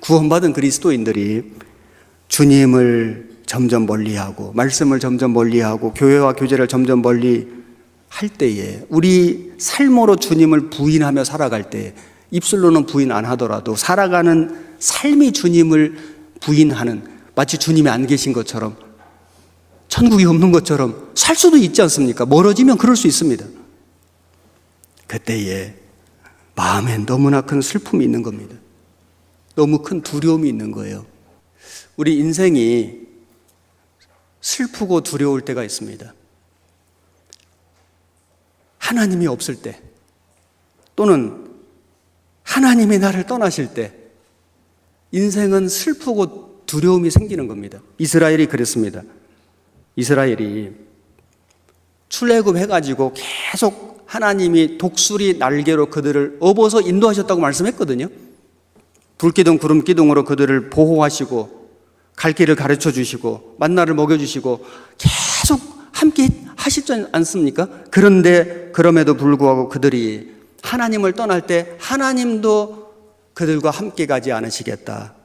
구원받은 그리스도인들이 주님을 점점 멀리하고 말씀을 점점 멀리하고 교회와 교제를 점점 멀리 할 때에 우리 삶으로 주님을 부인하며 살아갈 때 입술로는 부인 안 하더라도 살아가는 삶이 주님을 부인하는, 마치 주님이 안 계신 것처럼 천국이 없는 것처럼 살 수도 있지 않습니까? 멀어지면 그럴 수 있습니다. 그때에 마음에 너무나 큰 슬픔이 있는 겁니다. 너무 큰 두려움이 있는 거예요. 우리 인생이 슬프고 두려울 때가 있습니다. 하나님이 없을 때, 또는 하나님이 나를 떠나실 때 인생은 슬프고 두려움이 생기는 겁니다. 이스라엘이 그랬습니다. 이스라엘이 출애굽 해가지고 계속 하나님이 독수리 날개로 그들을 업어서 인도하셨다고 말씀했거든요. 불기둥 구름기둥으로 그들을 보호하시고 갈 길을 가르쳐 주시고 만나를 먹여주시고 계속 함께 하시지 않습니까? 그런데 그럼에도 불구하고 그들이 하나님을 떠날 때 하나님도 그들과 함께 가지 않으시겠다.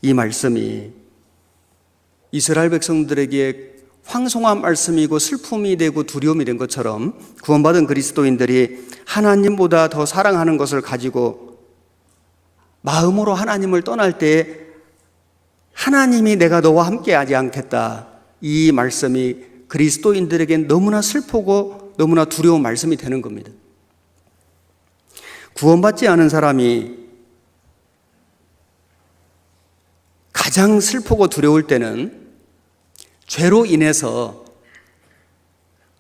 이 말씀이 이스라엘 백성들에게 황송한 말씀이고 슬픔이 되고 두려움이 된 것처럼 구원받은 그리스도인들이 하나님보다 더 사랑하는 것을 가지고 마음으로 하나님을 떠날 때 하나님이 내가 너와 함께 하지 않겠다. 이 말씀이 그리스도인들에겐 너무나 슬프고 너무나 두려운 말씀이 되는 겁니다. 구원받지 않은 사람이 가장 슬프고 두려울 때는 죄로 인해서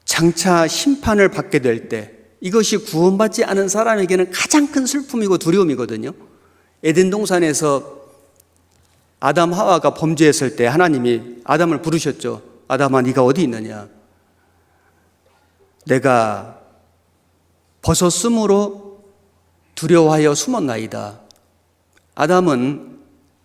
장차 심판을 받게 될 때, 이것이 구원받지 않은 사람에게는 가장 큰 슬픔이고 두려움이거든요. 에덴 동산에서 아담 하와가 범죄했을 때 하나님이 아담을 부르셨죠. 아담아, 네가 어디 있느냐? 내가 벗었으므로 두려워하여 숨었나이다. 아담은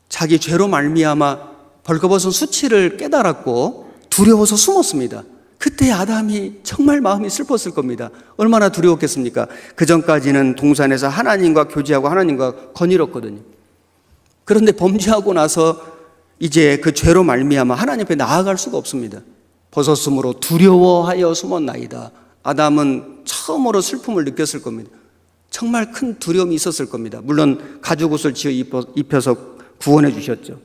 자기 죄로 말미암아 벌거벗은 수치를 깨달았고 두려워서 숨었습니다. 그때 아담이 정말 마음이 슬펐을 겁니다. 얼마나 두려웠겠습니까? 그 전까지는 동산에서 하나님과 교제하고 하나님과 거닐었거든요. 그런데 범죄하고 나서 이제 그 죄로 말미암아 하나님 앞에 나아갈 수가 없습니다. 벗었으므로 두려워하여 숨었나이다. 아담은 처음으로 슬픔을 느꼈을 겁니다. 정말 큰 두려움이 있었을 겁니다. 물론 가죽옷을 지어 입혀서 구원해 주셨죠.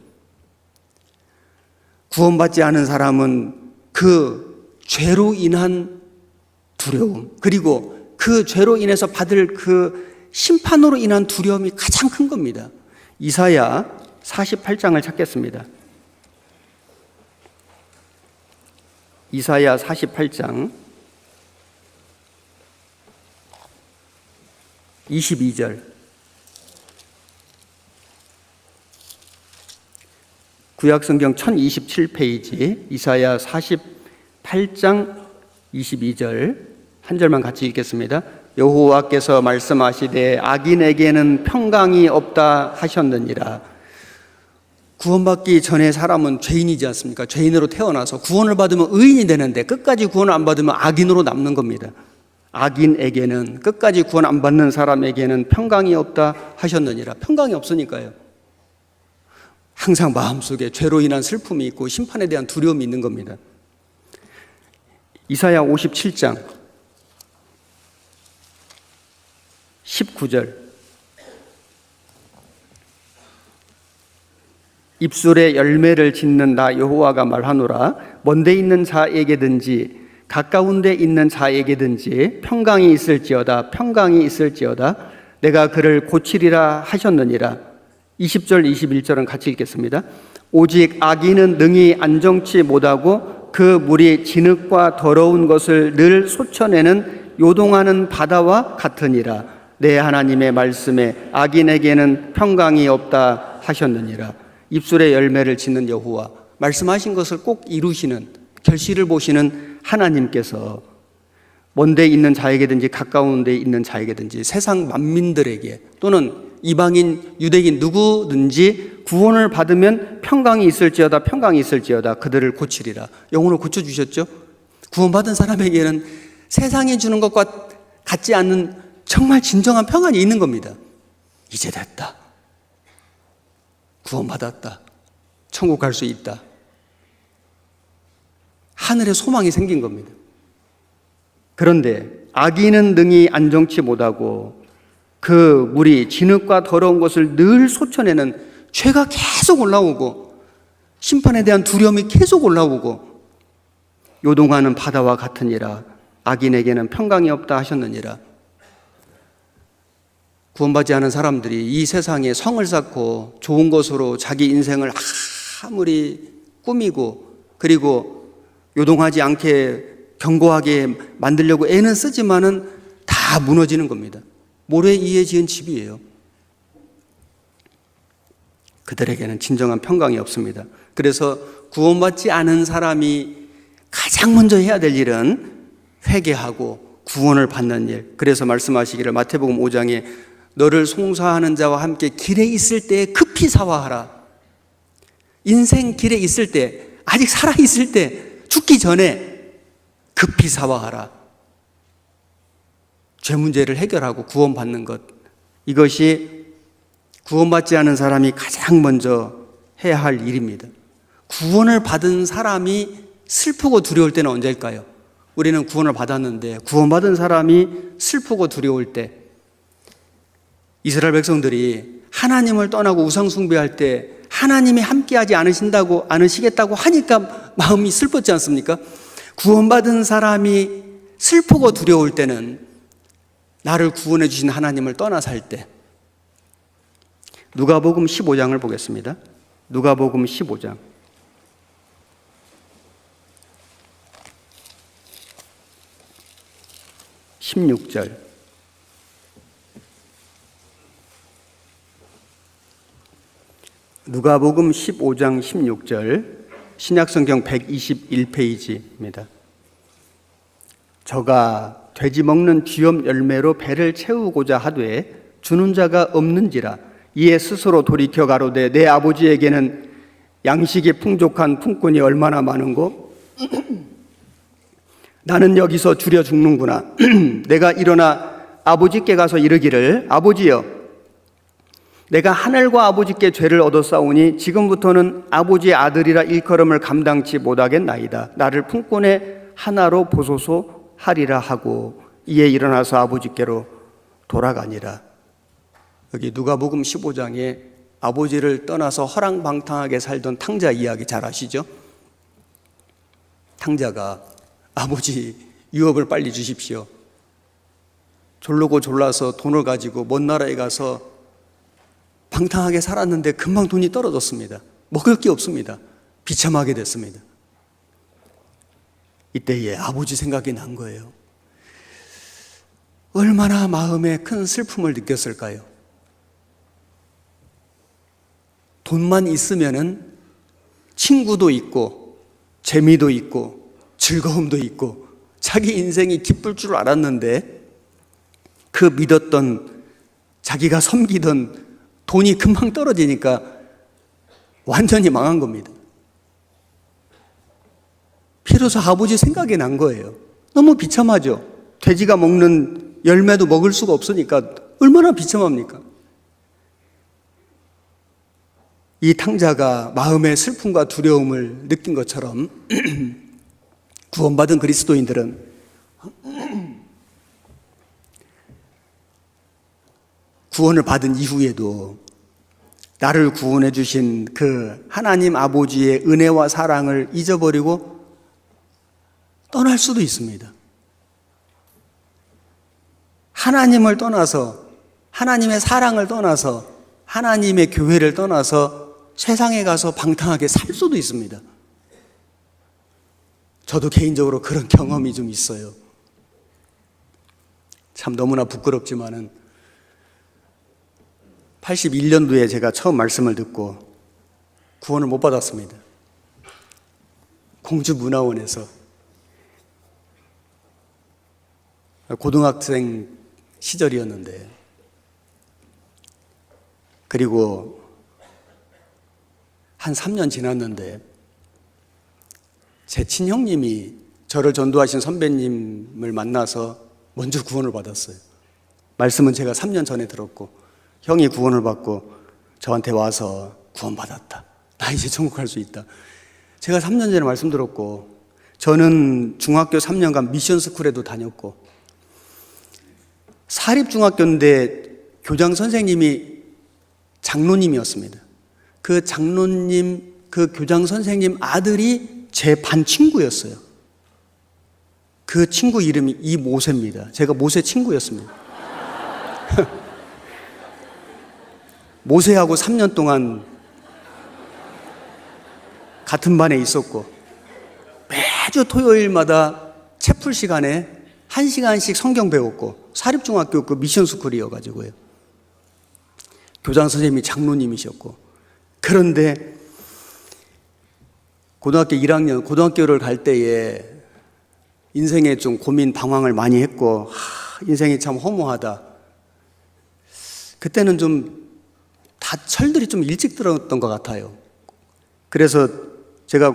구원받지 않은 사람은 그 죄로 인한 두려움, 그리고 그 죄로 인해서 받을 그 심판으로 인한 두려움이 가장 큰 겁니다. 이사야 48장을 찾겠습니다. 이사야 48장 22절. 구약성경 1027페이지 이사야 48장 22절 한 절만 같이 읽겠습니다. 여호와께서 말씀하시되 악인에게는 평강이 없다 하셨느니라. 구원받기 전에 사람은 죄인이지 않습니까? 죄인으로 태어나서 구원을 받으면 의인이 되는데 끝까지 구원을 안 받으면 악인으로 남는 겁니다. 악인에게는, 끝까지 구원 안 받는 사람에게는 평강이 없다 하셨느니라. 평강이 없으니까요. 항상 마음속에 죄로 인한 슬픔이 있고 심판에 대한 두려움이 있는 겁니다. 이사야 57장 19절. 입술에 열매를 짓는 나 여호와가 말하노라. 먼데 있는 자에게든지 가까운 데 있는 자에게든지 평강이 있을지어다. 평강이 있을지어다. 내가 그를 고치리라 하셨느니라. 20절 21절은 같이 읽겠습니다. 오직 악인은 능히 안정치 못하고 그 물이 진흙과 더러운 것을 늘 쏟쳐내는 요동하는 바다와 같으니라. 내 하나님의 말씀에 악인에게는 평강이 없다 하셨느니라. 입술에 열매를 짓는 여호와, 말씀하신 것을 꼭 이루시는, 결실을 보시는 하나님께서 먼데 있는 자에게든지 가까운 데 있는 자에게든지 세상 만민들에게 또는 이방인, 유대인 누구든지 구원을 받으면 평강이 있을지어다. 평강이 있을지어다. 그들을 고치리라. 영혼을 고쳐주셨죠. 구원받은 사람에게는 세상이 주는 것과 같지 않는 정말 진정한 평안이 있는 겁니다. 이제 됐다. 구원받았다. 천국 갈 수 있다. 하늘에 소망이 생긴 겁니다. 그런데 악인은 능히 안정치 못하고 그 물이 진흙과 더러운 것을 늘 솟쳐내는 죄가 계속 올라오고 심판에 대한 두려움이 계속 올라오고 요동하는 바다와 같으니라. 악인에게는 평강이 없다 하셨느니라. 구원받지 않은 사람들이 이 세상에 성을 쌓고 좋은 것으로 자기 인생을 아무리 꾸미고 그리고 요동하지 않게 견고하게 만들려고 애는 쓰지만은 다 무너지는 겁니다. 모래 위에 지은 집이에요. 그들에게는 진정한 평강이 없습니다. 그래서 구원받지 않은 사람이 가장 먼저 해야 될 일은 회개하고 구원을 받는 일. 그래서 말씀하시기를 마태복음 5장에 너를 송사하는 자와 함께 길에 있을 때 급히 사화하라. 인생 길에 있을 때, 아직 살아있을 때, 죽기 전에 급히 사화하라. 죄 문제를 해결하고 구원받는 것. 이것이 구원받지 않은 사람이 가장 먼저 해야 할 일입니다. 구원을 받은 사람이 슬프고 두려울 때는 언제일까요? 우리는 구원을 받았는데 구원받은 사람이 슬프고 두려울 때, 이스라엘 백성들이 하나님을 떠나고 우상 숭배할 때 하나님이 함께하지 않으시겠다고 하니까 마음이 슬펐지 않습니까? 구원받은 사람이 슬프고 두려울 때는 나를 구원해 주신 하나님을 떠나 살 때. 누가복음 15장을 보겠습니다. 누가복음 15장 16절. 누가복음 15장 16절, 신약성경 121페이지입니다. 저가 돼지 먹는 쥐염 열매로 배를 채우고자 하되 주는 자가 없는지라. 이에 스스로 돌이켜 가로되 내 아버지에게는 양식이 풍족한 품꾼이 얼마나 많은고 나는 여기서 줄여 죽는구나. 내가 일어나 아버지께 가서 이르기를 아버지여 내가 하늘과 아버지께 죄를 얻었사오니 지금부터는 아버지의 아들이라 일컬음을 감당치 못하겠나이다. 나를 품꾼의 하나로 보소서 하리라 하고 이에 일어나서 아버지께로 돌아가니라. 여기 누가복음 15장에 아버지를 떠나서 허랑방탕하게 살던 탕자 이야기 잘 아시죠? 탕자가 아버지 유업을 빨리 주십시오. 졸르고 졸라서 돈을 가지고 먼 나라에 가서 방탕하게 살았는데 금방 돈이 떨어졌습니다. 먹을 게 없습니다. 비참하게 됐습니다. 이때에 아버지 생각이 난 거예요. 얼마나 마음에 큰 슬픔을 느꼈을까요? 돈만 있으면은 친구도 있고 재미도 있고 즐거움도 있고 자기 인생이 기쁠 줄 알았는데 그 믿었던 자기가 섬기던 돈이 금방 떨어지니까 완전히 망한 겁니다. 비로소 아버지 생각이 난 거예요. 너무 비참하죠. 돼지가 먹는 열매도 먹을 수가 없으니까 얼마나 비참합니까? 이 탕자가 마음의 슬픔과 두려움을 느낀 것처럼 구원받은 그리스도인들은 구원을 받은 이후에도 나를 구원해 주신 그 하나님 아버지의 은혜와 사랑을 잊어버리고 떠날 수도 있습니다. 하나님을 떠나서, 하나님의 사랑을 떠나서, 하나님의 교회를 떠나서 세상에 가서 방탕하게 살 수도 있습니다. 저도 개인적으로 그런 경험이 좀 있어요. 참 너무나 부끄럽지만은 81년도에 제가 처음 말씀을 듣고 구원을 못 받았습니다. 공주문화원에서 고등학생 시절이었는데, 그리고 한 3년 지났는데 제 친형님이 저를 전도하신 선배님을 만나서 먼저 구원을 받았어요. 말씀은 제가 3년 전에 들었고 형이 구원을 받고 저한테 와서 구원받았다. 나 이제 천국 갈 수 있다. 제가 3년 전에 말씀드렸고, 저는 중학교 3년간 미션 스쿨에도 다녔고, 사립중학교인데 교장 선생님이 장로님이었습니다. 그 장로님, 그 교장 선생님 아들이 제 반 친구였어요. 그 친구 이름이 이모세입니다. 제가 모세 친구였습니다. 모세하고 3년 동안 같은 반에 있었고, 매주 토요일마다 채플 시간에 1시간씩 성경 배웠고, 사립중학교 그 미션 스쿨이어가지고요. 교장 선생님이 장로님이셨고, 그런데 고등학교 1학년, 고등학교를 갈 때에 인생에 좀 고민, 방황을 많이 했고, 인생이 참 허무하다. 그때는 좀 다 철들이 좀 일찍 들었던 것 같아요. 그래서 제가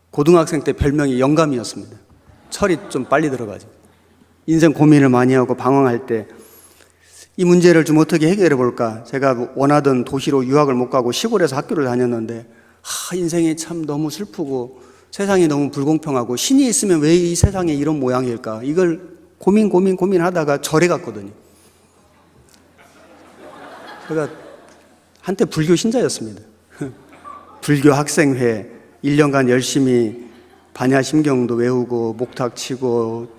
고등학생 때 별명이 영감이었습니다. 철이 좀 빨리 들어가지고. 인생 고민을 많이 하고 방황할 때 이 문제를 좀 어떻게 해결해 볼까? 제가 원하던 도시로 유학을 못 가고 시골에서 학교를 다녔는데, 인생이 참 너무 슬프고 세상이 너무 불공평하고 신이 있으면 왜 이 세상에 이런 모양일까? 이걸 고민하다가 절에 갔거든요. 제가 한때 불교 신자였습니다. 불교 학생회 1년간 열심히 반야심경도 외우고 목탁 치고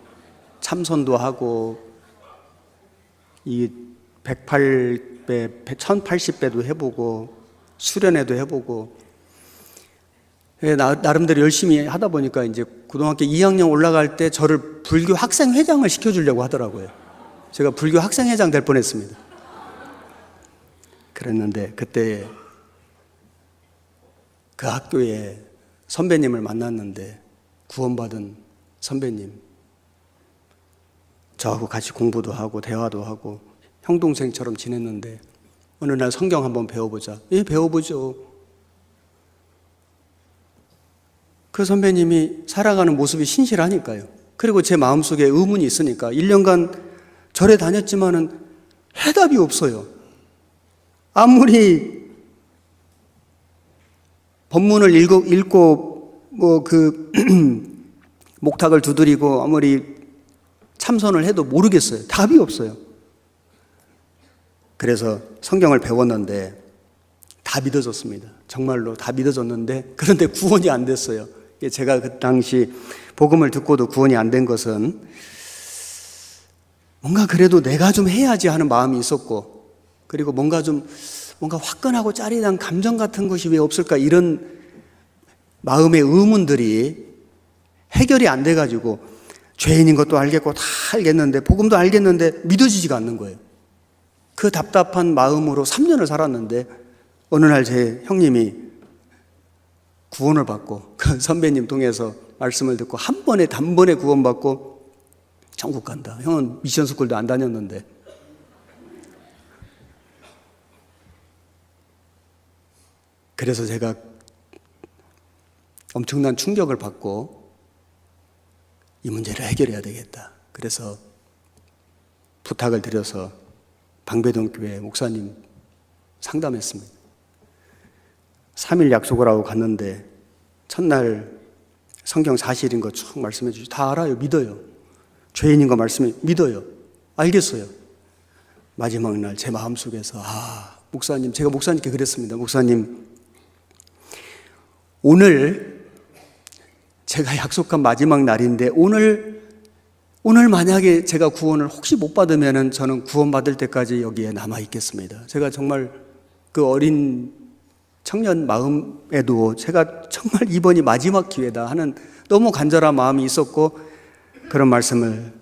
참선도 하고 이 108배, 1080배도 해보고 수련회도 해보고 나름대로 열심히 하다 보니까 이제 고등학교 2학년 올라갈 때 저를 불교 학생회장을 시켜주려고 하더라고요. 제가 불교 학생회장 될 뻔했습니다. 그랬는데 그때 그 학교에 선배님을 만났는데, 구원받은 선배님, 저하고 같이 공부도 하고 대화도 하고 형 동생처럼 지냈는데, 어느 날 성경 한번 배워보자. 예, 배워보죠. 그 선배님이 살아가는 모습이 신실하니까요. 그리고 제 마음속에 의문이 있으니까 1년간 절에 다녔지만은 해답이 없어요. 아무리 법문을 읽고 목탁을 두드리고 아무리 참선을 해도 모르겠어요. 답이 없어요. 그래서 성경을 배웠는데 다 믿어졌습니다. 정말로 다 믿어졌는데, 그런데 구원이 안 됐어요. 제가 그 당시 복음을 듣고도 구원이 안 된 것은 뭔가 그래도 내가 좀 해야지 하는 마음이 있었고, 그리고 뭔가 화끈하고 짜릿한 감정 같은 것이 왜 없을까, 이런 마음의 의문들이 해결이 안 돼가지고 죄인인 것도 알겠고 다 알겠는데, 복음도 알겠는데 믿어지지가 않는 거예요. 그 답답한 마음으로 3년을 살았는데, 어느 날 제 형님이 구원을 받고 그 선배님 통해서 말씀을 듣고 단번에 구원받고 천국 간다. 형은 미션 스쿨도 안 다녔는데. 그래서 제가 엄청난 충격을 받고 이 문제를 해결해야 되겠다. 그래서 부탁을 드려서 방배동 교회 목사님 상담했습니다. 3일 약속을 하고 갔는데 첫날 성경 사실인 거 쭉 말씀해 주시고, 다 알아요. 믿어요. 죄인인 거 말씀해 믿어요. 알겠어요. 마지막 날 제 마음속에서 목사님, 제가 목사님께 그랬습니다. 목사님, 오늘 제가 약속한 마지막 날인데 오늘 만약에 제가 구원을 혹시 못 받으면은 저는 구원받을 때까지 여기에 남아 있겠습니다. 제가 정말 그 어린 청년 마음에도 제가 정말 이번이 마지막 기회다 하는 너무 간절한 마음이 있었고, 그런 말씀을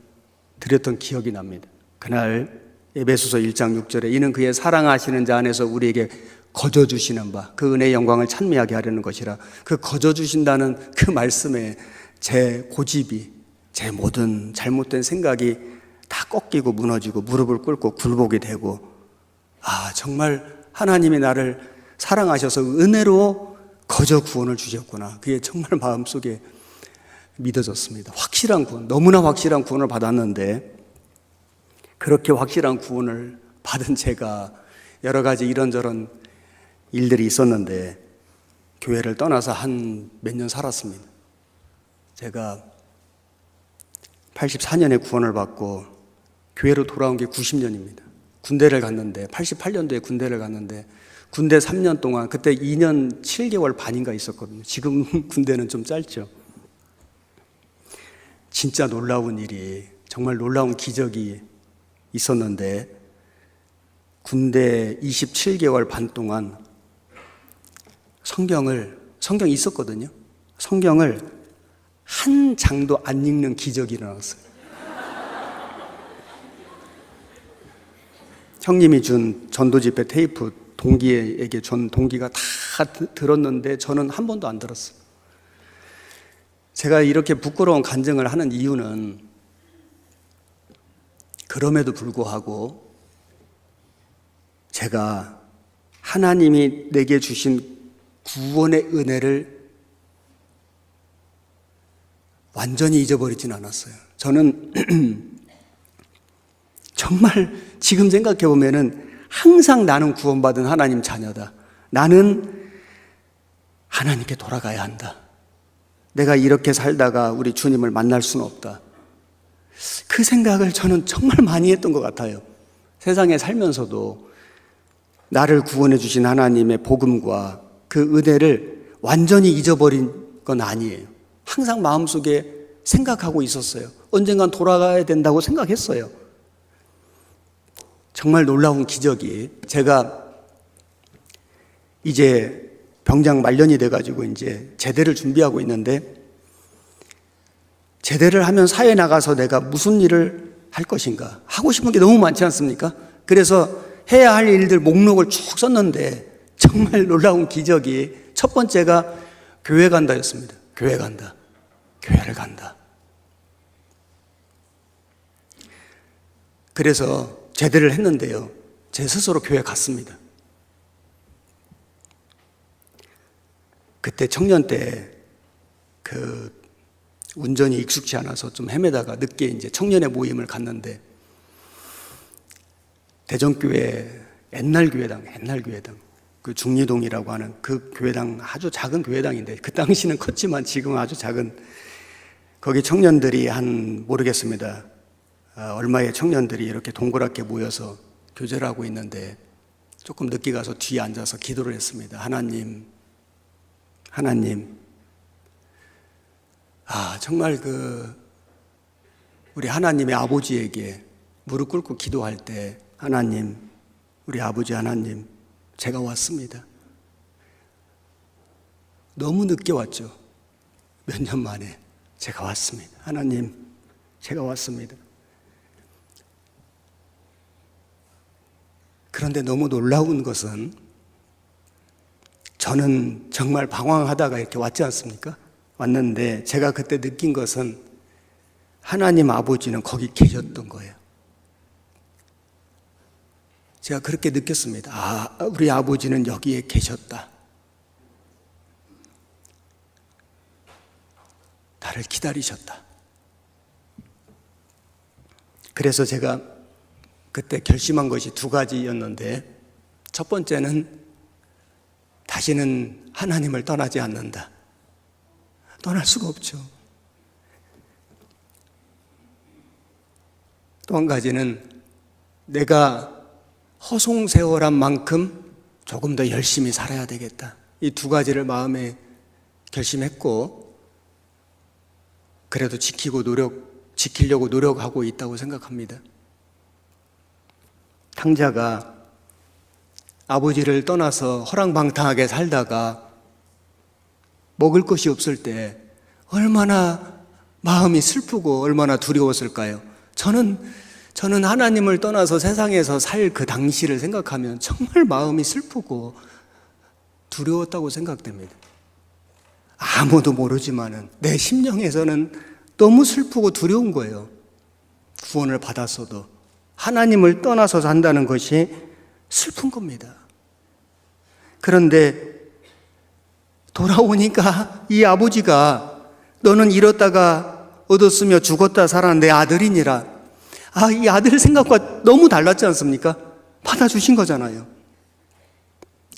드렸던 기억이 납니다. 그날 에베소서 1장 6절에 이는 그의 사랑하시는 자 안에서 우리에게 거저주시는 바 그 은혜의 영광을 찬미하게 하려는 것이라. 그 거저주신다는 그 말씀에 제 고집이, 제 모든 잘못된 생각이 다 꺾이고 무너지고 무릎을 꿇고 굴복이 되고, 정말 하나님이 나를 사랑하셔서 은혜로 거저 구원을 주셨구나. 그게 정말 마음속에 믿어졌습니다. 확실한 구원, 너무나 확실한 구원을 받았는데, 그렇게 확실한 구원을 받은 제가 여러 가지 이런저런 일들이 있었는데 교회를 떠나서 한 몇 년 살았습니다. 제가 84년에 구원을 받고 교회로 돌아온 게 90년입니다. 군대를 갔는데 88년도에 군대를 갔는데 군대 3년 동안 그때 2년 7개월 반인가 있었거든요. 지금 군대는 좀 짧죠. 진짜 놀라운 일이, 정말 놀라운 기적이 있었는데 군대 27개월 반 동안 성경이 있었거든요. 성경을 한 장도 안 읽는 기적이 일어났어요. 형님이 준 전도집회 테이프 동기에게 전 동기가 다 들었는데 저는 한 번도 안 들었어요. 제가 이렇게 부끄러운 간증을 하는 이유는 그럼에도 불구하고 제가 하나님이 내게 주신 구원의 은혜를 완전히 잊어버리진 않았어요. 저는 정말 지금 생각해 보면은 항상 나는 구원받은 하나님 자녀다. 나는 하나님께 돌아가야 한다. 내가 이렇게 살다가 우리 주님을 만날 수는 없다. 그 생각을 저는 정말 많이 했던 것 같아요. 세상에 살면서도 나를 구원해 주신 하나님의 복음과 그 은혜를 완전히 잊어버린 건 아니에요. 항상 마음속에 생각하고 있었어요. 언젠간 돌아가야 된다고 생각했어요. 정말 놀라운 기적이, 제가 이제 병장 말년이 돼가지고 이제 제대를 준비하고 있는데, 제대를 하면 사회에 나가서 내가 무슨 일을 할 것인가, 하고 싶은 게 너무 많지 않습니까? 그래서 해야 할 일들 목록을 쭉 썼는데 정말 놀라운 기적이, 첫 번째가 교회 간다였습니다. 교회 간다. 교회를 간다. 그래서 제대를 했는데요, 제 스스로 교회 갔습니다. 그때 청년 때 그 운전이 익숙치 않아서 좀 헤매다가 늦게 이제 청년의 모임을 갔는데, 대전교회 옛날 교회당 그 중리동이라고 하는 그 교회당, 아주 작은 교회당인데 그 당시는 컸지만 지금은 아주 작은, 거기 청년들이 한 모르겠습니다. 얼마의 청년들이 이렇게 동그랗게 모여서 교제를 하고 있는데, 조금 늦게 가서 뒤에 앉아서 기도를 했습니다. 하나님, 정말 우리 하나님의 아버지에게 무릎 꿇고 기도할 때, 하나님, 우리 아버지 하나님, 제가 왔습니다. 너무 늦게 왔죠. 몇 년 만에 제가 왔습니다. 하나님, 제가 왔습니다. 그런데 너무 놀라운 것은, 저는 정말 방황하다가 이렇게 왔지 않습니까? 왔는데 제가 그때 느낀 것은 하나님 아버지는 거기 계셨던 거예요. 제가 그렇게 느꼈습니다. 우리 아버지는 여기에 계셨다. 나를 기다리셨다. 그래서 제가 그때 결심한 것이 두 가지였는데, 첫 번째는 다시는 하나님을 떠나지 않는다. 떠날 수가 없죠. 또 한 가지는 내가 허송세월한 만큼 조금 더 열심히 살아야 되겠다. 이 두 가지를 마음에 결심했고, 그래도 지키려고 노력하고 있다고 생각합니다. 탕자가 아버지를 떠나서 허랑방탕하게 살다가 먹을 것이 없을 때 얼마나 마음이 슬프고 얼마나 두려웠을까요? 저는 하나님을 떠나서 세상에서 살 그 당시를 생각하면 정말 마음이 슬프고 두려웠다고 생각됩니다. 아무도 모르지만은 내 심령에서는 너무 슬프고 두려운 거예요. 구원을 받았어도 하나님을 떠나서 산다는 것이 슬픈 겁니다. 그런데 돌아오니까 이 아버지가, 너는 잃었다가 얻었으며 죽었다 살아난 내 아들이니라. 이 아들 생각과 너무 달랐지 않습니까? 받아주신 거잖아요.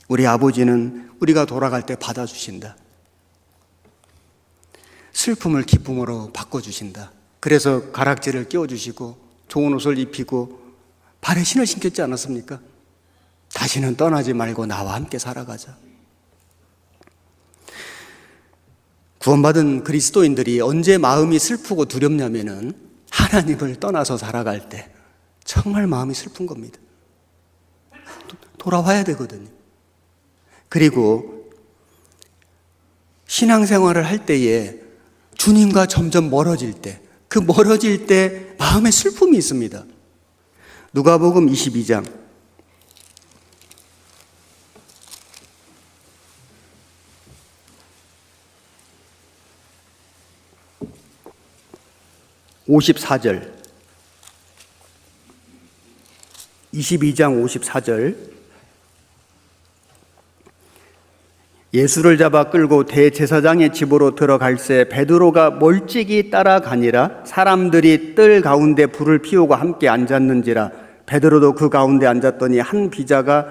우리 아버지는 우리가 돌아갈 때 받아주신다. 슬픔을 기쁨으로 바꿔주신다. 그래서 가락지를 끼워주시고 좋은 옷을 입히고 발에 신을 신겼지 않았습니까? 다시는 떠나지 말고 나와 함께 살아가자. 구원받은 그리스도인들이 언제 마음이 슬프고 두렵냐면은 하나님을 떠나서 살아갈 때 정말 마음이 슬픈 겁니다. 돌아와야 되거든요. 그리고 신앙생활을 할 때에 주님과 점점 멀어질 때, 그 멀어질 때 마음에 슬픔이 있습니다. 누가복음 22장 54절 22장 54절 예수를 잡아 끌고 대제사장의 집으로 들어갈새 베드로가 멀찍이 따라가니라. 사람들이 뜰 가운데 불을 피우고 함께 앉았는지라. 베드로도 그 가운데 앉았더니 한 비자가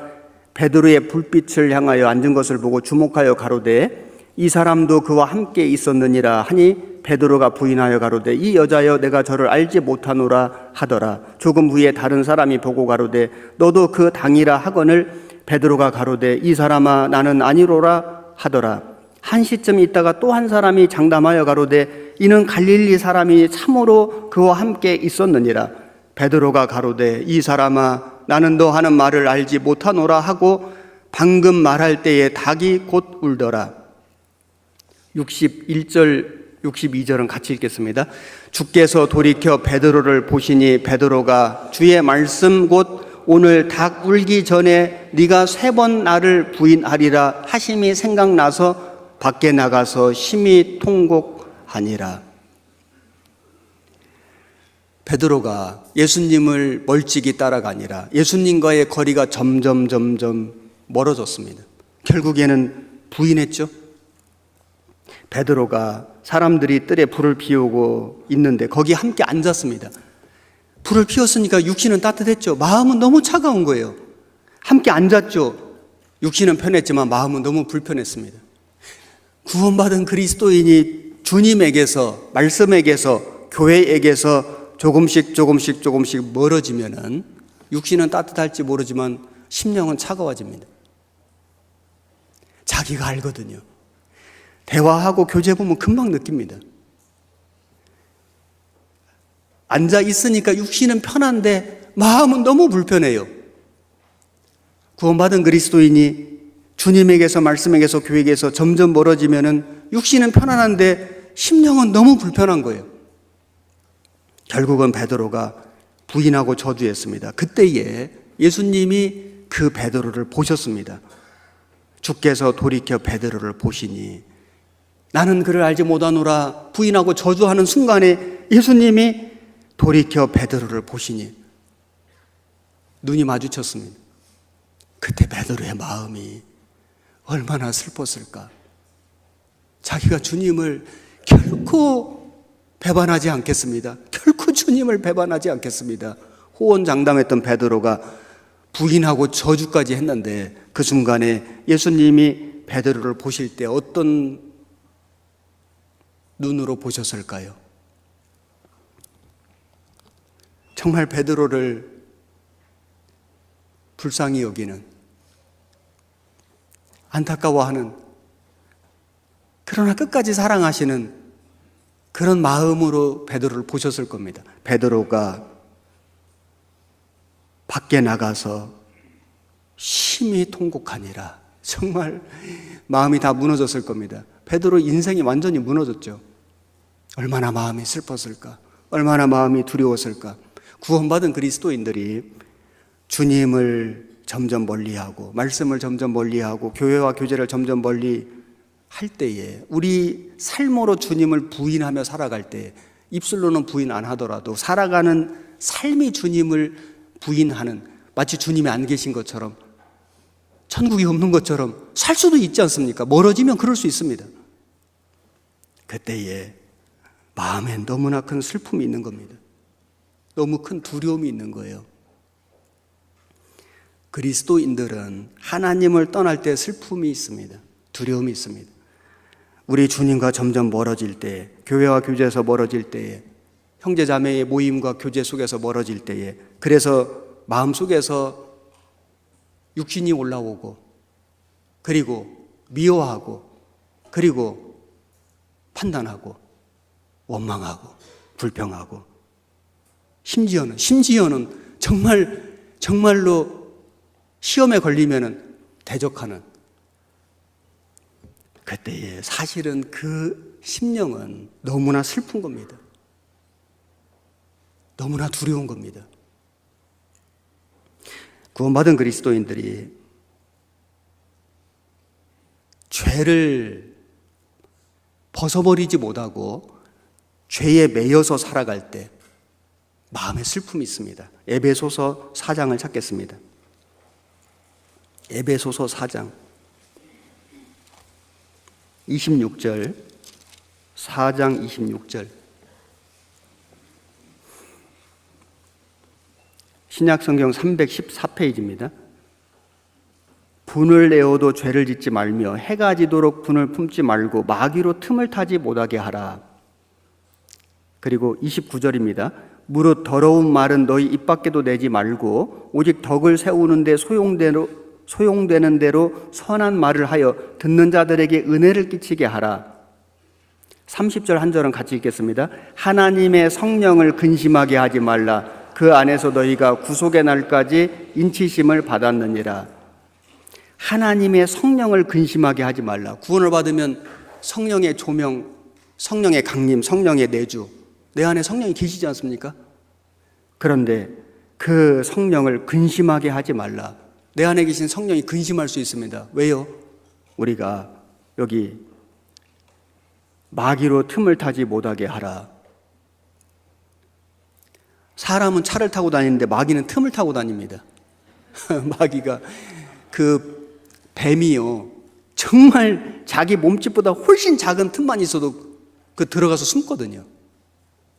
베드로의 불빛을 향하여 앉은 것을 보고 주목하여 가로되 이 사람도 그와 함께 있었느니라 하니 베드로가 부인하여 가로되 이 여자여 내가 저를 알지 못하노라 하더라. 조금 후에 다른 사람이 보고 가로되 너도 그 당이라 하거늘 베드로가 가로되 이 사람아 나는 아니로라 하더라. 한 시쯤 있다가 또 한 사람이 장담하여 가로되 이는 갈릴리 사람이 참으로 그와 함께 있었느니라. 베드로가 가로되 이 사람아 나는 너 하는 말을 알지 못하노라 하고 방금 말할 때에 닭이 곧 울더라. 61절 62절은 같이 읽겠습니다. 주께서 돌이켜 베드로를 보시니 베드로가 주의 말씀 곧 오늘 닭 울기 전에 네가 3번 나를 부인하리라 하심이 생각나서 밖에 나가서 심히 통곡하니라. 베드로가 예수님을 멀찍이 따라가니라 예수님과의 거리가 점점 멀어졌습니다. 결국에는 부인했죠. 베드로가 사람들이 뜰에 불을 피우고 있는데 거기 함께 앉았습니다. 불을 피웠으니까 육신은 따뜻했죠. 마음은 너무 차가운 거예요. 함께 앉았죠. 육신은 편했지만 마음은 너무 불편했습니다. 구원받은 그리스도인이 주님에게서, 말씀에게서, 교회에게서 조금씩 멀어지면은 육신은 따뜻할지 모르지만 심령은 차가워집니다. 자기가 알거든요. 대화하고 교제해보면 금방 느낍니다. 앉아 있으니까 육신은 편한데 마음은 너무 불편해요. 구원받은 그리스도인이 주님에게서, 말씀에게서, 교회에게서 점점 멀어지면은 육신은 편안한데 심령은 너무 불편한 거예요. 결국은 베드로가 부인하고 저주했습니다. 그때에 예수님이 그 베드로를 보셨습니다. 주께서 돌이켜 베드로를 보시니 나는 그를 알지 못하노라 부인하고 저주하는 순간에 예수님이 돌이켜 베드로를 보시니 눈이 마주쳤습니다. 그때 베드로의 마음이 얼마나 슬펐을까. 자기가 주님을 결코 배반하지 않겠습니다. 결코 주님을 배반하지 않겠습니다. 호언장담했던 베드로가 부인하고 저주까지 했는데 그 순간에 예수님이 베드로를 보실 때 어떤 눈으로 보셨을까요? 정말 베드로를 불쌍히 여기는, 안타까워하는, 그러나 끝까지 사랑하시는 그런 마음으로 베드로를 보셨을 겁니다. 베드로가 밖에 나가서 심히 통곡하니라. 정말 마음이 다 무너졌을 겁니다. 베드로 인생이 완전히 무너졌죠. 얼마나 마음이 슬펐을까? 얼마나 마음이 두려웠을까? 구원받은 그리스도인들이 주님을 점점 멀리하고 말씀을 점점 멀리하고 교회와 교제를 점점 멀리 할 때에 우리 삶으로 주님을 부인하며 살아갈 때 입술로는 부인 안 하더라도 살아가는 삶이 주님을 부인하는, 마치 주님이 안 계신 것처럼 천국이 없는 것처럼 살 수도 있지 않습니까? 멀어지면 그럴 수 있습니다. 그때에 마음에 너무나 큰 슬픔이 있는 겁니다. 너무 큰 두려움이 있는 거예요. 그리스도인들은 하나님을 떠날 때 슬픔이 있습니다. 두려움이 있습니다. 우리 주님과 점점 멀어질 때, 교회와 교제에서 멀어질 때에, 형제 자매의 모임과 교제 속에서 멀어질 때에, 그래서 마음속에서 육신이 올라오고, 그리고 미워하고, 그리고 판단하고, 원망하고, 불평하고, 심지어는 정말로 시험에 걸리면은 대적하는, 그때에 사실은 그 심령은 너무나 슬픈 겁니다. 너무나 두려운 겁니다. 구원받은 그리스도인들이 죄를 벗어버리지 못하고 죄에 매여서 살아갈 때 마음에 슬픔이 있습니다. 에베소서 4장을 찾겠습니다. 에베소서 4장 26절, 4장 26절. 신약성경 314페이지입니다. 분을 내어도 죄를 짓지 말며 해가 지도록 분을 품지 말고 마귀로 틈을 타지 못하게 하라. 그리고 29절입니다. 무릇 더러운 말은 너희 입 밖에도 내지 말고 오직 덕을 세우는 데 소용되는 대로 선한 말을 하여 듣는 자들에게 은혜를 끼치게 하라. 30절 한 절은 같이 읽겠습니다. 하나님의 성령을 근심하게 하지 말라. 그 안에서 너희가 구속의 날까지 인치심을 받았느니라. 하나님의 성령을 근심하게 하지 말라. 구원을 받으면 성령의 조명, 성령의 강림, 성령의 내주, 내 안에 성령이 계시지 않습니까? 그런데 그 성령을 근심하게 하지 말라. 내 안에 계신 성령이 근심할 수 있습니다. 왜요? 우리가 여기 마귀로 틈을 타지 못하게 하라. 사람은 차를 타고 다니는데 마귀는 틈을 타고 다닙니다. 마귀가 그 뱀이요, 정말 자기 몸집보다 훨씬 작은 틈만 있어도 그 들어가서 숨거든요.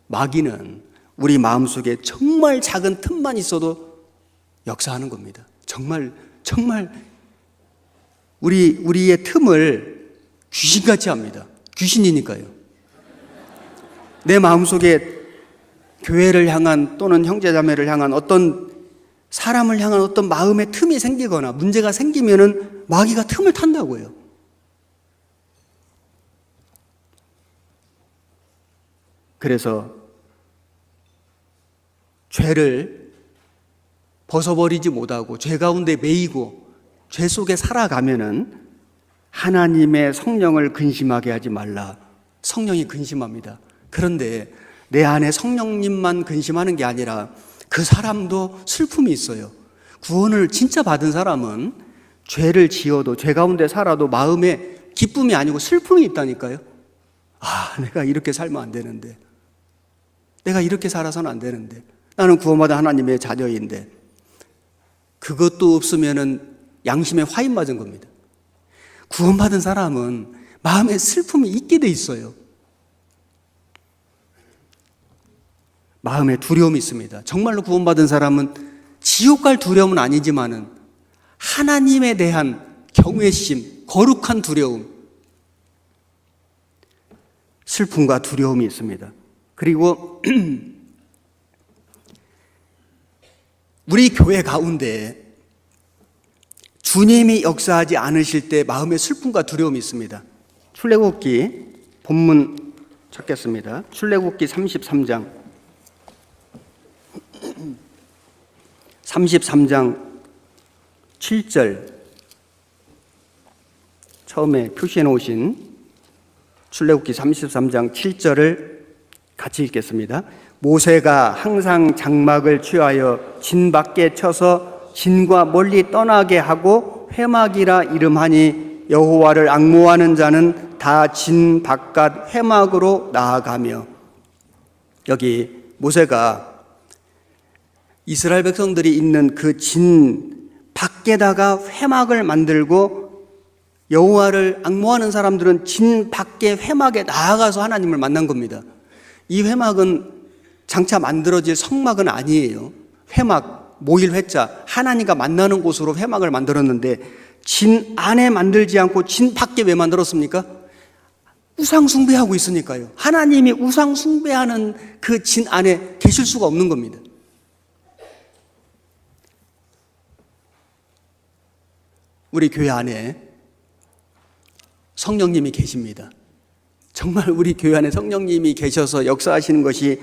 마귀는 우리 마음속에 정말 작은 틈만 있어도 역사하는 겁니다. 정말 우리의 틈을 귀신같이 합니다. 귀신이니까요. 내 마음속에 교회를 향한 또는 형제자매를 향한 어떤 사람을 향한 어떤 마음의 틈이 생기거나 문제가 생기면은 마귀가 틈을 탄다고요. 그래서 죄를 벗어버리지 못하고 죄 가운데 매이고 죄 속에 살아가면은 하나님의 성령을 근심하게 하지 말라. 성령이 근심합니다. 그런데 내 안에 성령님만 근심하는 게 아니라 그 사람도 슬픔이 있어요. 구원을 진짜 받은 사람은 죄를 지어도 죄 가운데 살아도 마음에 기쁨이 아니고 슬픔이 있다니까요. 아, 내가 이렇게 살면 안 되는데, 내가 이렇게 살아서는 안 되는데, 나는 구원받은 하나님의 자녀인데, 그것도 없으면은 양심에 화인 맞은 겁니다. 구원받은 사람은 마음에 슬픔이 있게 돼 있어요. 마음에 두려움이 있습니다. 정말로 구원받은 사람은 지옥 갈 두려움은 아니지만은 하나님에 대한 경외심, 거룩한 두려움, 슬픔과 두려움이 있습니다. 그리고 우리 교회 가운데 주님이 역사하지 않으실 때 마음에 슬픔과 두려움이 있습니다. 출애굽기 본문 찾겠습니다. 출애굽기 33장 7절 처음에 표시해 놓으신 출애굽기 33장 7절을 같이 읽겠습니다. 모세가 항상 장막을 취하여 진 밖에 쳐서 진과 멀리 떠나게 하고 회막이라 이름하니 여호와를 앙모하는 자는 다 진 바깥 회막으로 나아가며. 여기 모세가 이스라엘 백성들이 있는 그 진 밖에다가 회막을 만들고 여호와를 앙모하는 사람들은 진 밖에 회막에 나아가서 하나님을 만난 겁니다. 이 회막은 장차 만들어질 성막은 아니에요. 회막, 모일 회자, 하나님과 만나는 곳으로 회막을 만들었는데 진 안에 만들지 않고 진 밖에 왜 만들었습니까? 우상 숭배하고 있으니까요. 하나님이 우상 숭배하는 그 진 안에 계실 수가 없는 겁니다. 우리 교회 안에 성령님이 계십니다. 정말 우리 교회 안에 성령님이 계셔서 역사하시는 것이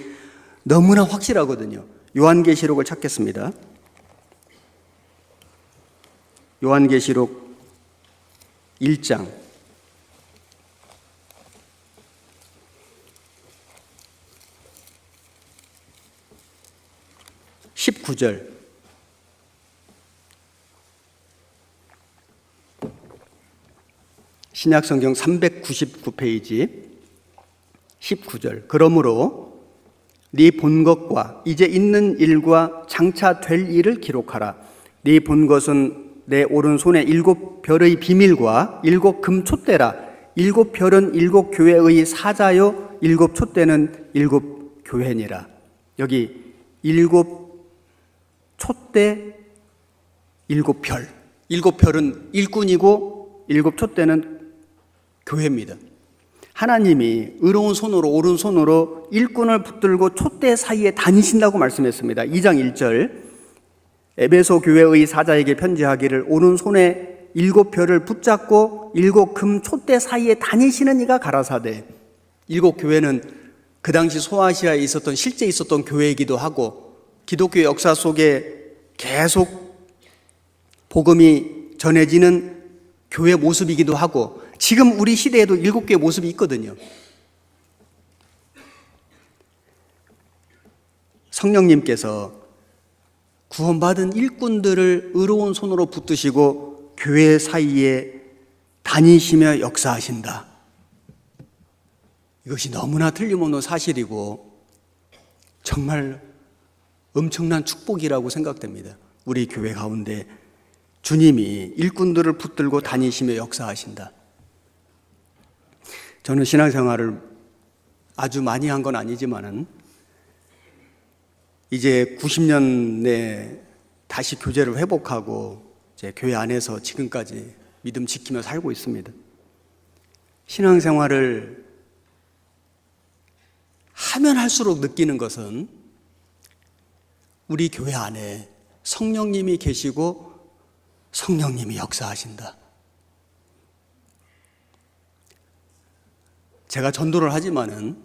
너무나 확실하거든요. 요한계시록을 찾겠습니다. 요한계시록 1장 19절. 신약성경 399페이지 19절. 그러므로 네 본 것과 이제 있는 일과 장차 될 일을 기록하라. 네 본 것은 내 오른손에 7 별의 비밀과 7 금촛대라. 7 별은 7 교회의 사자요 7 촛대는 7 교회니라. 여기 7 촛대 7 별. 7 별은 일꾼이고 7 촛대는 교회입니다. 하나님이 의로운 손으로 오른손으로 일꾼을 붙들고 촛대 사이에 다니신다고 말씀했습니다. 2장 1절. 에베소 교회의 사자에게 편지하기를 오른손에 7 별을 붙잡고 7 금 촛대 사이에 다니시는 이가 가라사대. 7 교회는 그 당시 소아시아에 있었던 실제 있었던 교회이기도 하고 기독교 역사 속에 계속 복음이 전해지는 교회 모습이기도 하고 지금 우리 시대에도 7개의 모습이 있거든요. 성령님께서 구원받은 일꾼들을 의로운 손으로 붙드시고 교회 사이에 다니시며 역사하신다. 이것이 너무나 틀림없는 사실이고 정말 엄청난 축복이라고 생각됩니다. 우리 교회 가운데 주님이 일꾼들을 붙들고 다니시며 역사하신다. 저는 신앙생활을 아주 많이 한 건 아니지만은 이제 90년에 다시 교제를 회복하고 이제 교회 안에서 지금까지 믿음 지키며 살고 있습니다. 신앙생활을 하면 할수록 느끼는 것은 우리 교회 안에 성령님이 계시고 성령님이 역사하신다. 제가 전도를 하지만은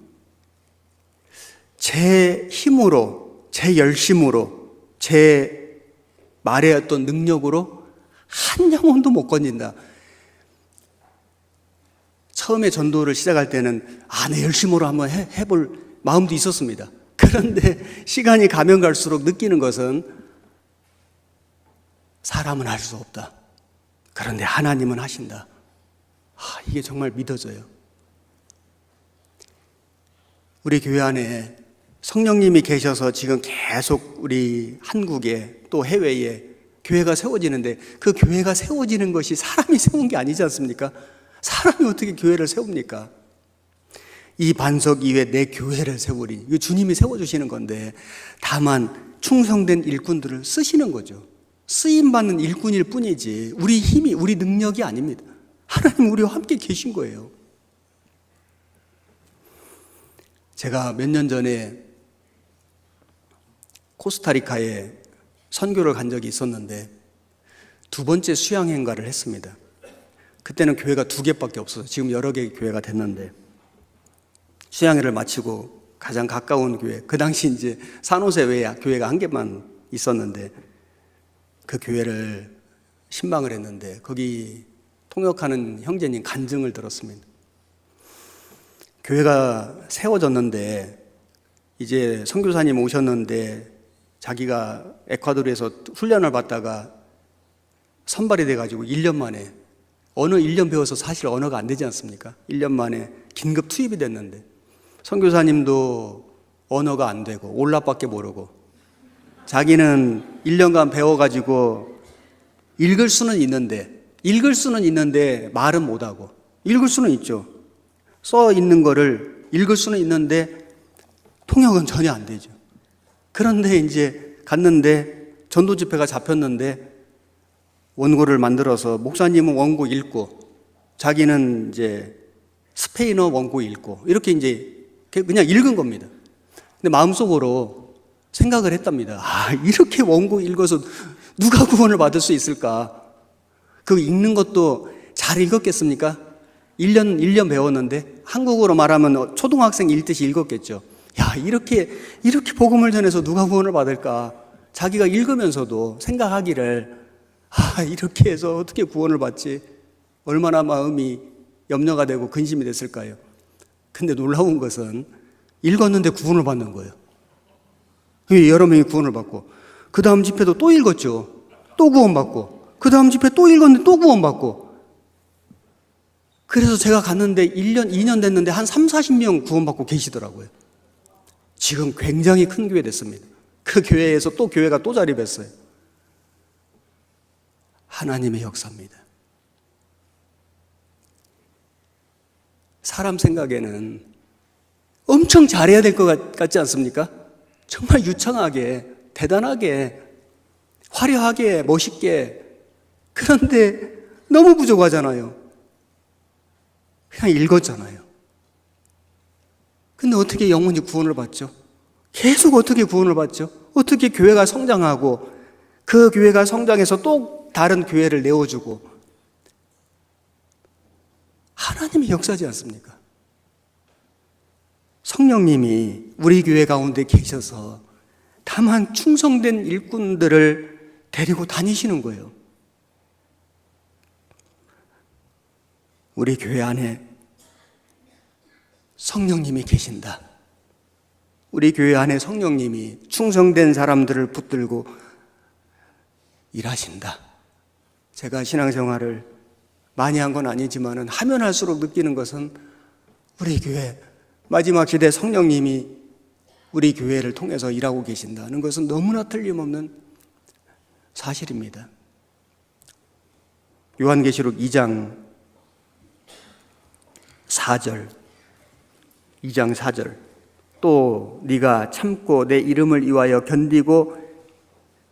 제 힘으로, 제 열심으로, 제 말의 어떤 능력으로 한 영혼도 못 건진다. 처음에 전도를 시작할 때는 내 열심으로 한번 해볼 마음도 있었습니다. 그런데 시간이 가면 갈수록 느끼는 것은 사람은 할 수 없다. 그런데 하나님은 하신다. 이게 정말 믿어져요. 우리 교회 안에 성령님이 계셔서 지금 계속 우리 한국에 또 해외에 교회가 세워지는데 그 교회가 세워지는 것이 사람이 세운 게 아니지 않습니까? 사람이 어떻게 교회를 세웁니까? 이 반석 위에 내 교회를 세우리. 이거 주님이 세워주시는 건데 다만 충성된 일꾼들을 쓰시는 거죠. 쓰임받는 일꾼일 뿐이지 우리 힘이, 우리 능력이 아닙니다. 하나님 우리와 함께 계신 거예요. 제가 몇 년 전에 코스타리카에 선교를 간 적이 있었는데 2번째 수양행가를 했습니다. 그때는 교회가 2개밖에 없어서 지금 여러 개의 교회가 됐는데 수양회를 마치고 가장 가까운 교회, 그 당시 이제 산호세 외에 교회가 1개만 있었는데 그 교회를 신방을 했는데 거기 통역하는 형제님 간증을 들었습니다. 교회가 세워졌는데 이제 선교사님 오셨는데 자기가 에콰도르에서 훈련을 받다가 선발이 돼가지고 1년 만에 언어 1년 배워서 사실 언어가 안 되지 않습니까? 1년 만에 긴급 투입이 됐는데 선교사님도 언어가 안 되고 올라밖에 모르고 자기는 1년간 배워가지고 읽을 수는 있는데 말은 못하고 읽을 수는 있죠. 써 있는 거를 읽을 수는 있는데 통역은 전혀 안 되죠. 그런데 이제 갔는데 전도 집회가 잡혔는데 원고를 만들어서 목사님은 원고 읽고 자기는 이제 스페인어 원고 읽고 이렇게 이제 그냥 읽은 겁니다. 근데 마음속으로 생각을 했답니다. 아, 이렇게 원고 읽어서 누가 구원을 받을 수 있을까? 그 읽는 것도 잘 읽었겠습니까? 1년 배웠는데 한국어로 말하면 초등학생 읽듯이 읽었겠죠. 야, 이렇게 복음을 전해서 누가 구원을 받을까? 자기가 읽으면서도 생각하기를 아, 이렇게 해서 어떻게 구원을 받지? 얼마나 마음이 염려가 되고 근심이 됐을까요? 근데 놀라운 것은 읽었는데 구원을 받는 거예요. 여러 명이 구원을 받고 그 다음 집회도 또 읽었죠. 또 구원받고 그 다음 집회 또 읽었는데 또 구원받고 그래서 제가 갔는데 1년, 2년 됐는데 한 3, 40명 구원받고 계시더라고요. 지금 굉장히 큰 교회 됐습니다. 그 교회에서 또 교회가 또 자립했어요. 하나님의 역사입니다. 사람 생각에는 엄청 잘해야 될 것 같지 않습니까? 정말 유창하게, 대단하게, 화려하게, 멋있게. 그런데 너무 부족하잖아요. 그냥 읽었잖아요. 근데 어떻게 영혼이 구원을 받죠? 계속 어떻게 구원을 받죠? 어떻게 교회가 성장하고 그 교회가 성장해서 또 다른 교회를 내어주고 하나님의 역사지 않습니까? 성령님이 우리 교회 가운데 계셔서 다만 충성된 일꾼들을 데리고 다니시는 거예요. 우리 교회 안에 성령님이 계신다. 우리 교회 안에 성령님이 충성된 사람들을 붙들고 일하신다. 제가 신앙생활을 많이 한 건 아니지만 하면 할수록 느끼는 것은 우리 교회 마지막 시대 성령님이 우리 교회를 통해서 일하고 계신다는 것은 너무나 틀림없는 사실입니다. 요한계시록 2장 4절 또 네가 참고 내 이름을 위하여 견디고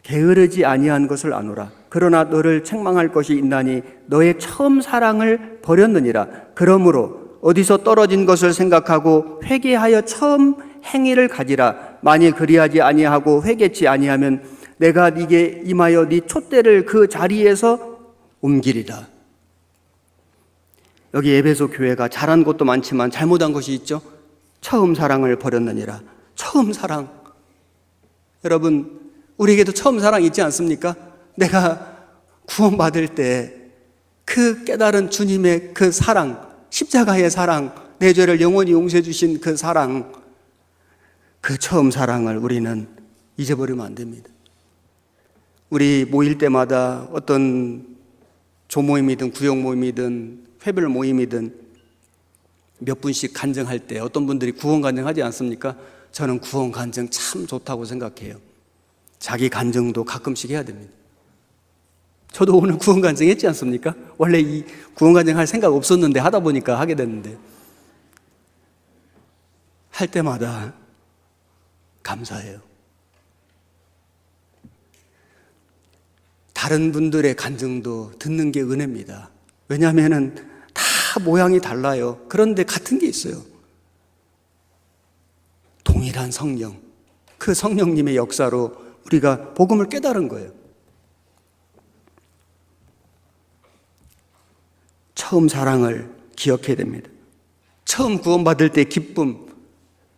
게으르지 아니한 것을 아노라. 그러나 너를 책망할 것이 있나니 너의 처음 사랑을 버렸느니라. 그러므로 어디서 떨어진 것을 생각하고 회개하여 처음 행위를 가지라. 만일 그리하지 아니하고 회개치 아니하면 내가 네게 임하여 네 촛대를 그 자리에서 옮기리라. 여기 에베소 교회가 잘한 것도 많지만 잘못한 것이 있죠. 처음 사랑을 버렸느니라. 처음 사랑. 여러분, 우리에게도 처음 사랑 있지 않습니까? 내가 구원받을 때 그 깨달은 주님의 그 사랑, 십자가의 사랑, 내 죄를 영원히 용서해 주신 그 사랑, 그 처음 사랑을 우리는 잊어버리면 안 됩니다. 우리 모일 때마다 어떤 조모임이든 구역 모임이든 회별 모임이든 몇 분씩 간증할 때 어떤 분들이 구원 간증하지 않습니까? 저는 구원 간증 참 좋다고 생각해요. 자기 간증도 가끔씩 해야 됩니다. 저도 오늘 구원 간증 했지 않습니까? 원래 이 구원 간증 할 생각 없었는데 하다 보니까 하게 됐는데 할 때마다 감사해요. 다른 분들의 간증도 듣는 게 은혜입니다. 왜냐하면 다 모양이 달라요. 그런데 같은 게 있어요. 동일한 성령, 그 성령님의 역사로 우리가 복음을 깨달은 거예요. 처음 사랑을 기억해야 됩니다. 처음 구원받을 때의 기쁨,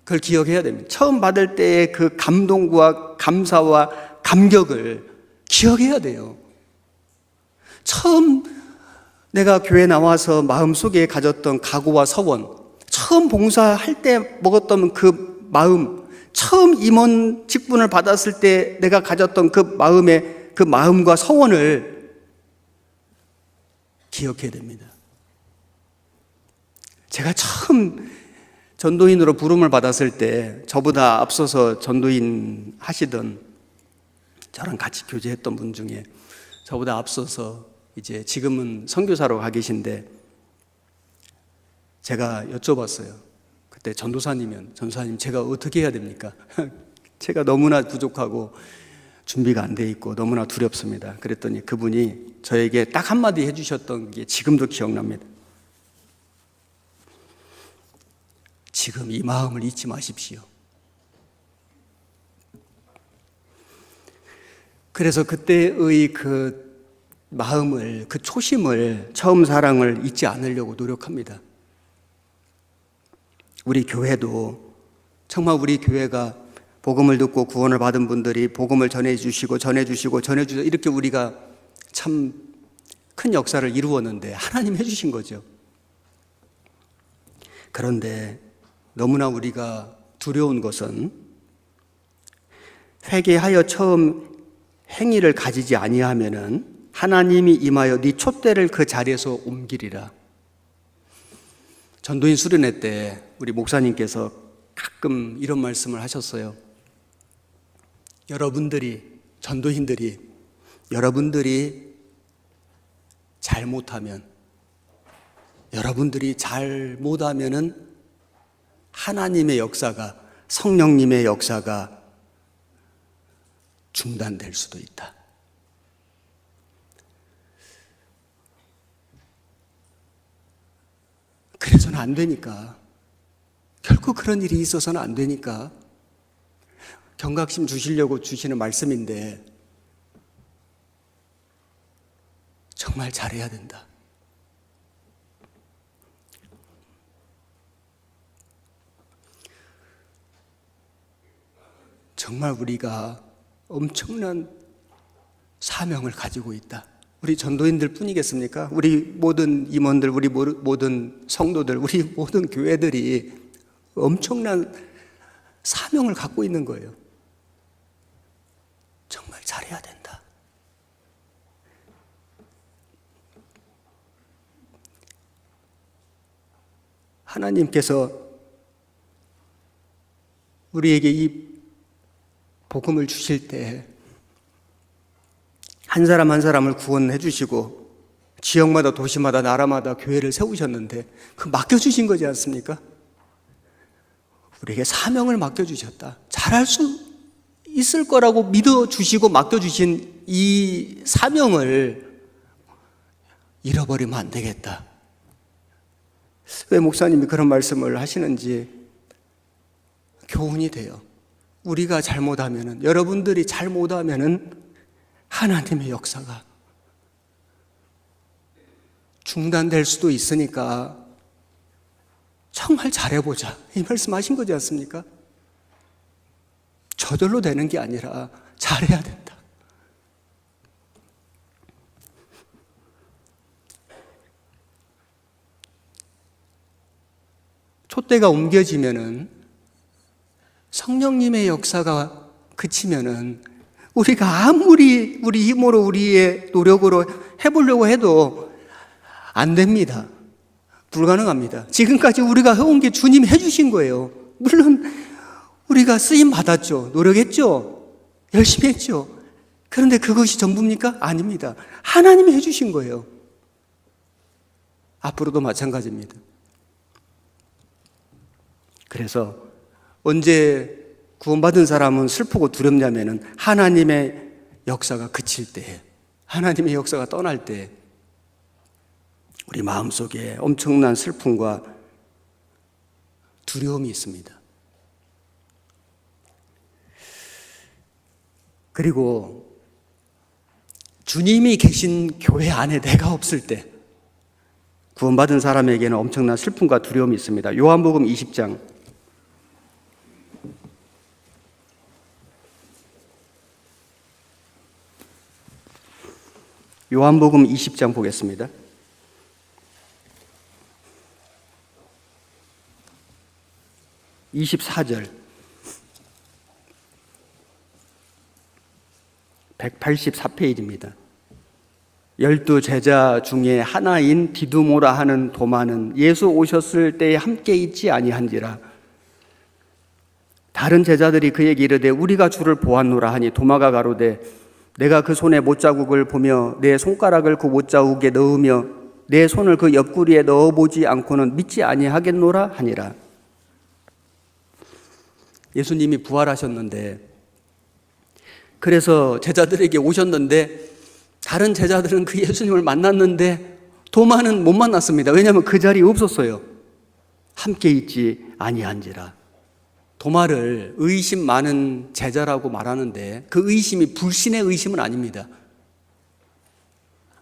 그걸 기억해야 됩니다. 처음 받을 때의 그 감동과 감사와 감격을 기억해야 돼요. 처음 내가 교회 나와서 마음속에 가졌던 각오와 서원, 처음 봉사할 때 먹었던 그 마음, 처음 임원 직분을 받았을 때 내가 가졌던 그 마음의 그 마음과 서원을 기억해야 됩니다. 제가 처음 전도인으로 부름을 받았을 때 저보다 앞서서 전도인 하시던 저랑 같이 교제했던 분 중에 저보다 앞서서 이제 지금은 선교사로 가 계신데 제가 여쭤봤어요. 그때 전도사님 제가 어떻게 해야 됩니까? 제가 너무나 부족하고 준비가 안 돼 있고 너무나 두렵습니다. 그랬더니 그분이 저에게 딱 한마디 해주셨던 게 지금도 기억납니다. 지금 이 마음을 잊지 마십시오. 그래서 그때의 그 마음을, 그 초심을, 처음 사랑을 잊지 않으려고 노력합니다. 우리 교회도 정말 우리 교회가 복음을 듣고 구원을 받은 분들이 복음을 전해주시고 이렇게 우리가 참 큰 역사를 이루었는데 하나님 해주신 거죠. 그런데 너무나 우리가 두려운 것은 회개하여 처음 행위를 가지지 아니하면은 하나님이 임하여 네 촛대를 그 자리에서 옮기리라. 전도인 수련회 때 우리 목사님께서 가끔 이런 말씀을 하셨어요. 전도인들이 여러분들이 잘못하면은 하나님의 역사가, 성령님의 역사가 중단될 수도 있다. 그래서는 안 되니까, 결코 그런 일이 있어서는 안 되니까 경각심 주시려고 주시는 말씀인데 정말 잘해야 된다. 정말 우리가 엄청난 사명을 가지고 있다. 우리 전도인들 뿐이겠습니까? 우리 모든 임원들, 우리 모든 성도들, 우리 모든 교회들이 엄청난 사명을 갖고 있는 거예요. 정말 잘해야 된다. 하나님께서 우리에게 이 복음을 주실 때 한 사람 한 사람을 구원해 주시고 지역마다 도시마다 나라마다 교회를 세우셨는데 그 맡겨주신 거지 않습니까? 우리에게 사명을 맡겨주셨다. 잘할 수 있을 거라고 믿어주시고 맡겨주신 이 사명을 잃어버리면 안 되겠다. 왜 목사님이 그런 말씀을 하시는지 교훈이 돼요. 우리가 잘못하면은, 여러분들이 잘못하면은 하나님의 역사가 중단될 수도 있으니까 정말 잘해보자. 이 말씀하신 거지 않습니까? 저절로 되는 게 아니라 잘해야 된다. 촛대가 옮겨지면은, 성령님의 역사가 그치면은 우리가 아무리 우리 힘으로 우리의 노력으로 해보려고 해도 안 됩니다. 불가능합니다. 지금까지 우리가 해온 게 주님이 해주신 거예요. 물론 우리가 쓰임 받았죠. 노력했죠. 열심히 했죠. 그런데 그것이 전부입니까? 아닙니다. 하나님이 해주신 거예요. 앞으로도 마찬가지입니다. 그래서 언제 구원받은 사람은 슬프고 두렵냐면은 하나님의 역사가 그칠 때, 하나님의 역사가 떠날 때 우리 마음속에 엄청난 슬픔과 두려움이 있습니다. 그리고 주님이 계신 교회 안에 내가 없을 때 구원받은 사람에게는 엄청난 슬픔과 두려움이 있습니다. 요한복음 20장 요한복음 20장 보겠습니다. 24절 184페이지입니다. 12 제자 중에 하나인 디두모라 하는 도마는 예수 오셨을 때에 함께 있지 아니한지라. 다른 제자들이 그에게 이르되 우리가 주를 보았노라 하니 도마가 가로되 내가 그 손에 못자국을 보며 내 손가락을 그 못자국에 넣으며 내 손을 그 옆구리에 넣어보지 않고는 믿지 아니하겠노라 하니라. 예수님이 부활하셨는데 그래서 제자들에게 오셨는데 다른 제자들은 그 예수님을 만났는데 도마는 못 만났습니다. 왜냐하면 그 자리에 없었어요. 함께 있지 아니한지라. 도마를 의심 많은 제자라고 말하는데 그 의심이 불신의 의심은 아닙니다.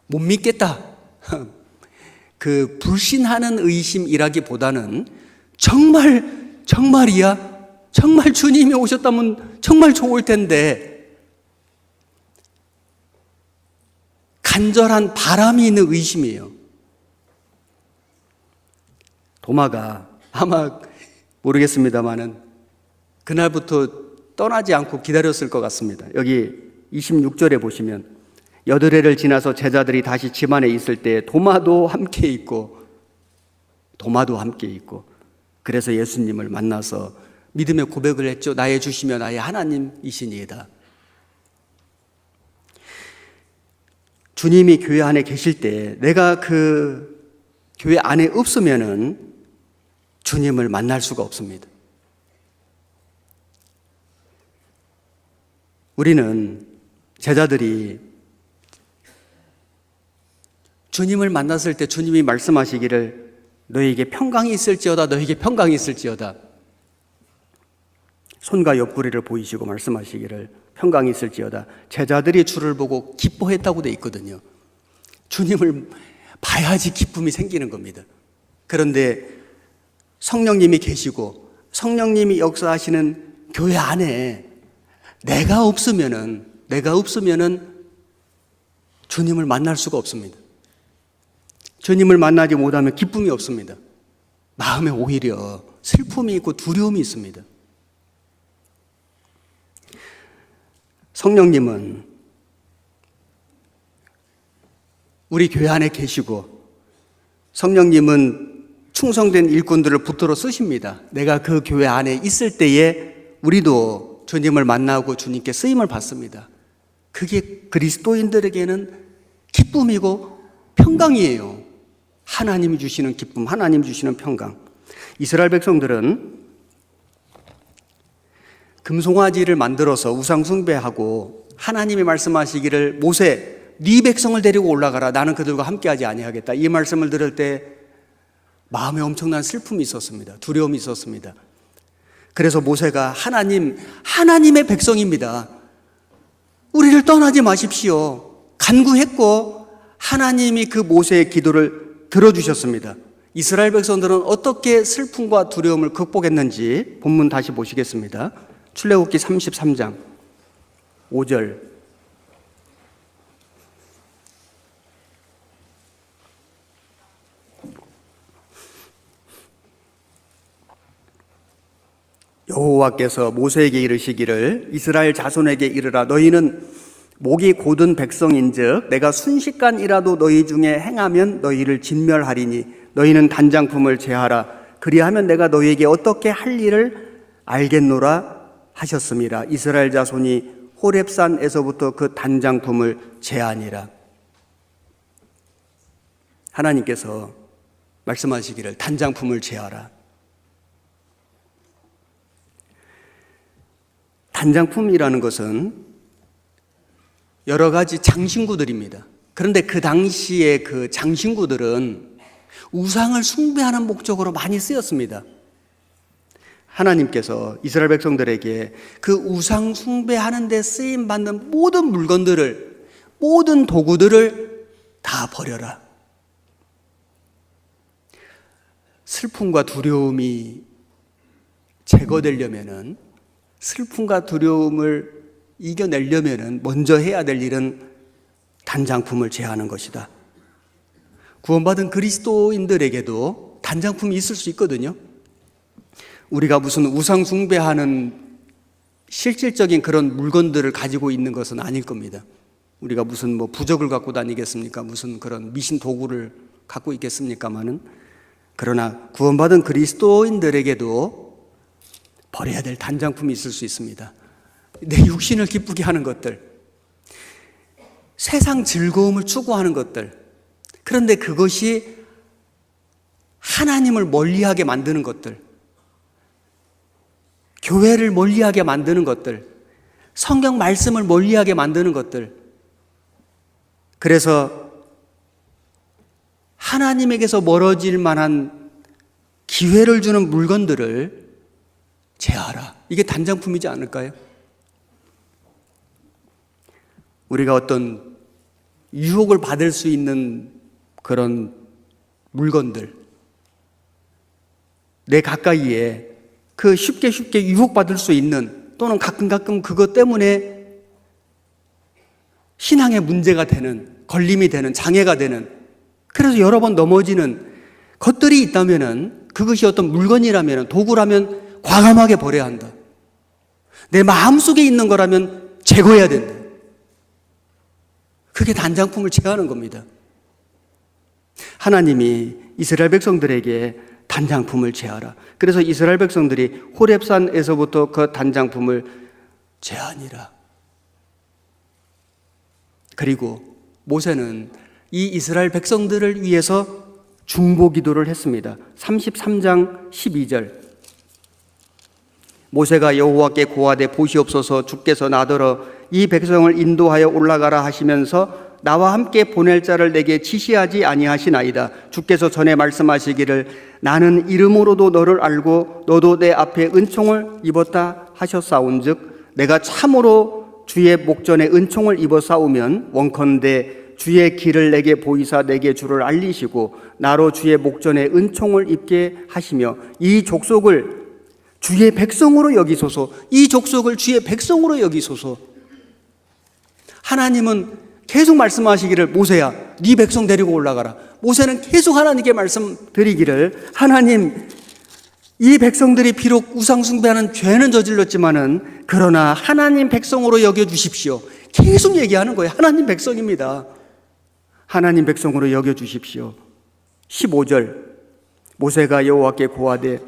못 믿겠다. 그 불신하는 의심이라기보다는 정말이야? 정말 주님이 오셨다면 정말 좋을 텐데 간절한 바람이 있는 의심이에요. 도마가 아마 모르겠습니다만은 그날부터 떠나지 않고 기다렸을 것 같습니다. 여기 26절에 보시면 여드레를 지나서 제자들이 다시 집 안에 있을 때 도마도 함께 있고 그래서 예수님을 만나서 믿음의 고백을 했죠. 나의 주시며 나의 하나님이시니이다. 주님이 교회 안에 계실 때 내가 그 교회 안에 없으면은 주님을 만날 수가 없습니다. 우리는 제자들이 주님을 만났을 때 주님이 말씀하시기를 너희에게 평강이 있을지어다, 너희에게 평강이 있을지어다. 손과 옆구리를 보이시고 말씀하시기를 평강이 있을지어다. 제자들이 주를 보고 기뻐했다고 돼 있거든요. 주님을 봐야지 기쁨이 생기는 겁니다. 그런데 성령님이 계시고 성령님이 역사하시는 교회 안에 내가 없으면은 주님을 만날 수가 없습니다. 주님을 만나지 못하면 기쁨이 없습니다. 마음에 오히려 슬픔이 있고 두려움이 있습니다. 성령님은 우리 교회 안에 계시고 성령님은 충성된 일꾼들을 붙들어 쓰십니다. 내가 그 교회 안에 있을 때에 우리도 주님을 만나고 주님께 쓰임을 받습니다. 그게 그리스도인들에게는 기쁨이고 평강이에요. 하나님이 주시는 기쁨, 하나님 주시는 평강. 이스라엘 백성들은 금송아지를 만들어서 우상 숭배하고 하나님이 말씀하시기를 모세, 네 백성을 데리고 올라가라. 나는 그들과 함께하지 아니하겠다. 이 말씀을 들을 때 마음에 엄청난 슬픔이 있었습니다. 두려움이 있었습니다. 그래서 모세가 하나님의 백성입니다. 우리를 떠나지 마십시오. 간구했고 하나님이 그 모세의 기도를 들어주셨습니다. 이스라엘 백성들은 어떻게 슬픔과 두려움을 극복했는지 본문 다시 보시겠습니다. 출애굽기 33장 5절. 여호와께서 모세에게 이르시기를 이스라엘 자손에게 이르라. 너희는 목이 곧은 백성인즉 내가 순식간이라도 너희 중에 행하면 너희를 진멸하리니 너희는 단장품을 제하라. 그리하면 내가 너희에게 어떻게 할 일을 알겠노라 하셨음이라. 이스라엘 자손이 호렙산에서부터 그 단장품을 제하니라. 하나님께서 말씀하시기를 단장품을 제하라. 단장품이라는 것은 여러 가지 장신구들입니다. 그런데 그 당시에 그 장신구들은 우상을 숭배하는 목적으로 많이 쓰였습니다. 하나님께서 이스라엘 백성들에게 그 우상 숭배하는 데 쓰임받는 모든 물건들을, 모든 도구들을 다 버려라. 슬픔과 두려움이 제거되려면은, 슬픔과 두려움을 이겨내려면은 먼저 해야 될 일은 단장품을 제하는 것이다. 구원받은 그리스도인들에게도 단장품이 있을 수 있거든요. 우리가 무슨 우상 숭배하는 실질적인 그런 물건들을 가지고 있는 것은 아닐 겁니다. 우리가 무슨 부적을 갖고 다니겠습니까? 무슨 그런 미신 도구를 갖고 있겠습니까마는. 그러나 구원받은 그리스도인들에게도 버려야 될 단장품이 있을 수 있습니다. 내 육신을 기쁘게 하는 것들, 세상 즐거움을 추구하는 것들, 그런데 그것이 하나님을 멀리하게 만드는 것들, 교회를 멀리하게 만드는 것들, 성경 말씀을 멀리하게 만드는 것들. 그래서 하나님에게서 멀어질 만한 기회를 주는 물건들을 제하라. 이게 단장품이지 않을까요? 우리가 어떤 유혹을 받을 수 있는 그런 물건들, 내 가까이에 그 쉽게 유혹받을 수 있는, 또는 가끔 그것 때문에 신앙에 문제가 되는, 걸림이 되는, 장애가 되는, 그래서 여러 번 넘어지는 것들이 있다면은, 그것이 어떤 물건이라면, 도구라면 과감하게 버려야 한다. 내 마음속에 있는 거라면 제거해야 된다. 그게 단장품을 제하는 겁니다. 하나님이 이스라엘 백성들에게 단장품을 제하라. 그래서 이스라엘 백성들이 호렙산에서부터 그 단장품을 제하니라. 그리고 모세는 이 이스라엘 백성들을 위해서 중보 기도를 했습니다. 33장 12절. 모세가 여호와께 고하되 보시옵소서, 주께서 나더러 이 백성을 인도하여 올라가라 하시면서 나와 함께 보낼 자를 내게 지시하지 아니하시나이다. 주께서 전에 말씀하시기를 나는 이름으로도 너를 알고 너도 내 앞에 은총을 입었다 하셨사온즉 내가 참으로 주의 목전에 은총을 입어 싸우면 원컨대 주의 길을 내게 보이사 내게 주를 알리시고 나로 주의 목전에 은총을 입게 하시며 이 족속을 주의 백성으로 여기소서. 이 족속을 주의 백성으로 여기소서. 하나님은 계속 말씀하시기를 모세야 네 백성 데리고 올라가라. 모세는 계속 하나님께 말씀드리기를 하나님, 이 백성들이 비록 우상 숭배하는 죄는 저질렀지만은 그러나 하나님 백성으로 여겨주십시오. 계속 얘기하는 거예요. 하나님 백성입니다. 하나님 백성으로 여겨주십시오. 15절. 모세가 여호와께 고하되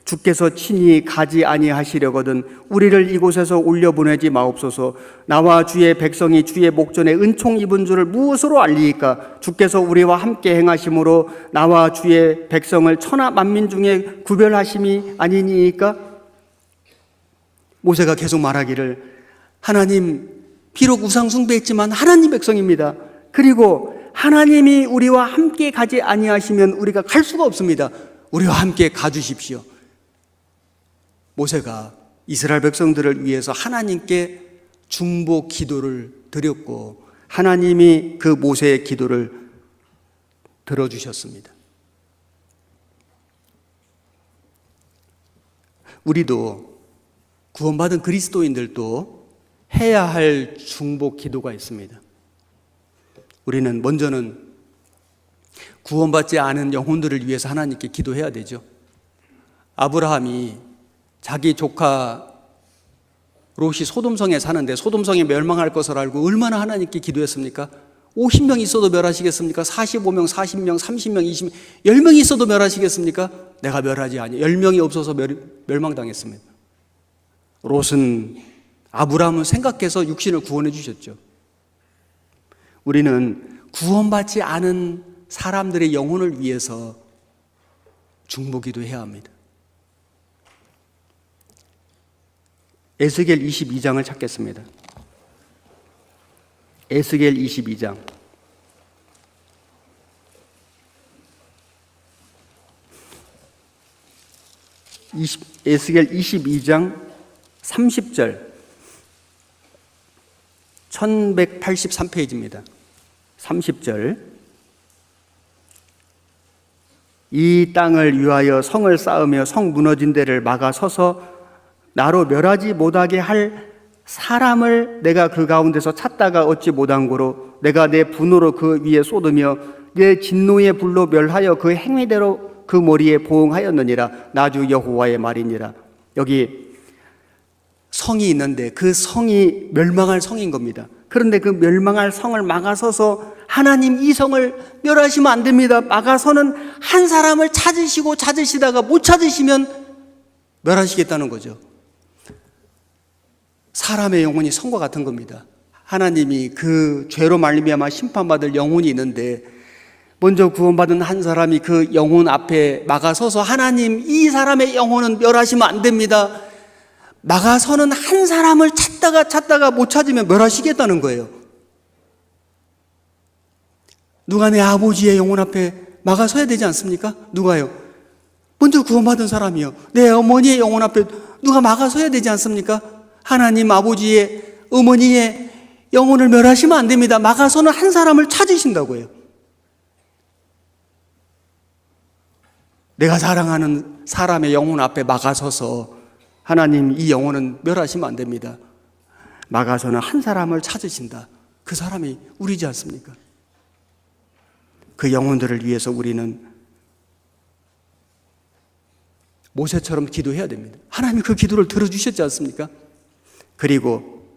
주께서 친히 가지 아니하시려거든 우리를 이곳에서 올려보내지 마옵소서. 나와 주의 백성이 주의 목전에 은총 입은 줄을 무엇으로 알리이까? 주께서 우리와 함께 행하심으로 나와 주의 백성을 천하 만민 중에 구별하심이 아니니이까? 모세가 계속 말하기를 하나님, 비록 우상 숭배했지만 하나님 백성입니다. 그리고 하나님이 우리와 함께 가지 아니하시면 우리가 갈 수가 없습니다. 우리와 함께 가주십시오. 모세가 이스라엘 백성들을 위해서 하나님께 중보 기도를 드렸고 하나님이 그 모세의 기도를 들어주셨습니다. 우리도 구원받은 그리스도인들도 해야 할 중보 기도가 있습니다. 우리는 먼저는 구원받지 않은 영혼들을 위해서 하나님께 기도해야 되죠. 아브라함이 자기 조카 롯이 소돔성에 사는데 소돔성이 멸망할 것을 알고 얼마나 하나님께 기도했습니까? 50명 있어도 멸하시겠습니까? 45명, 40명, 30명, 20명, 10명 있어도 멸하시겠습니까? 내가 멸하지 아니. 10명이 없어서 멸망당했습니다. 롯은 아브라함은 생각해서 육신을 구원해 주셨죠. 우리는 구원받지 않은 사람들의 영혼을 위해서 중보기도 해야 합니다. 에스겔 22장을 찾겠습니다. 에스겔 22장. 에스겔 22장 30절. 1183페이지입니다. 30절. 이 땅을 위하여 성을 쌓으며 성 무너진 데를 막아 서서 나로 멸하지 못하게 할 사람을 내가 그 가운데서 찾다가 얻지 못한 고로 내가 내 분노로 그 위에 쏟으며 내 진노의 불로 멸하여 그 행위대로 그 머리에 보응하였느니라. 나주 여호와의 말이니라. 여기 성이 있는데 그 성이 멸망할 성인 겁니다. 그런데 그 멸망할 성을 막아서서 하나님 이 성을 멸하시면 안 됩니다. 막아서는 한 사람을 찾으시다가 못 찾으시면 멸하시겠다는 거죠. 사람의 영혼이 성과 같은 겁니다. 하나님이 그 죄로 말미암아 심판받을 영혼이 있는데 먼저 구원받은 한 사람이 그 영혼 앞에 막아서서 하나님 이 사람의 영혼은 멸하시면 안 됩니다. 막아서는 한 사람을 찾다가 못 찾으면 멸하시겠다는 거예요. 누가 내 아버지의 영혼 앞에 막아서야 되지 않습니까? 누가요? 먼저 구원받은 사람이요. 내 어머니의 영혼 앞에 누가 막아서야 되지 않습니까? 하나님 아버지의 어머니의 영혼을 멸하시면 안 됩니다. 막아서는 한 사람을 찾으신다고 해요. 내가 사랑하는 사람의 영혼 앞에 막아서서 하나님 이 영혼은 멸하시면 안 됩니다. 막아서는 한 사람을 찾으신다. 그 사람이 우리지 않습니까? 그 영혼들을 위해서 우리는 모세처럼 기도해야 됩니다. 하나님이 그 기도를 들어주셨지 않습니까? 그리고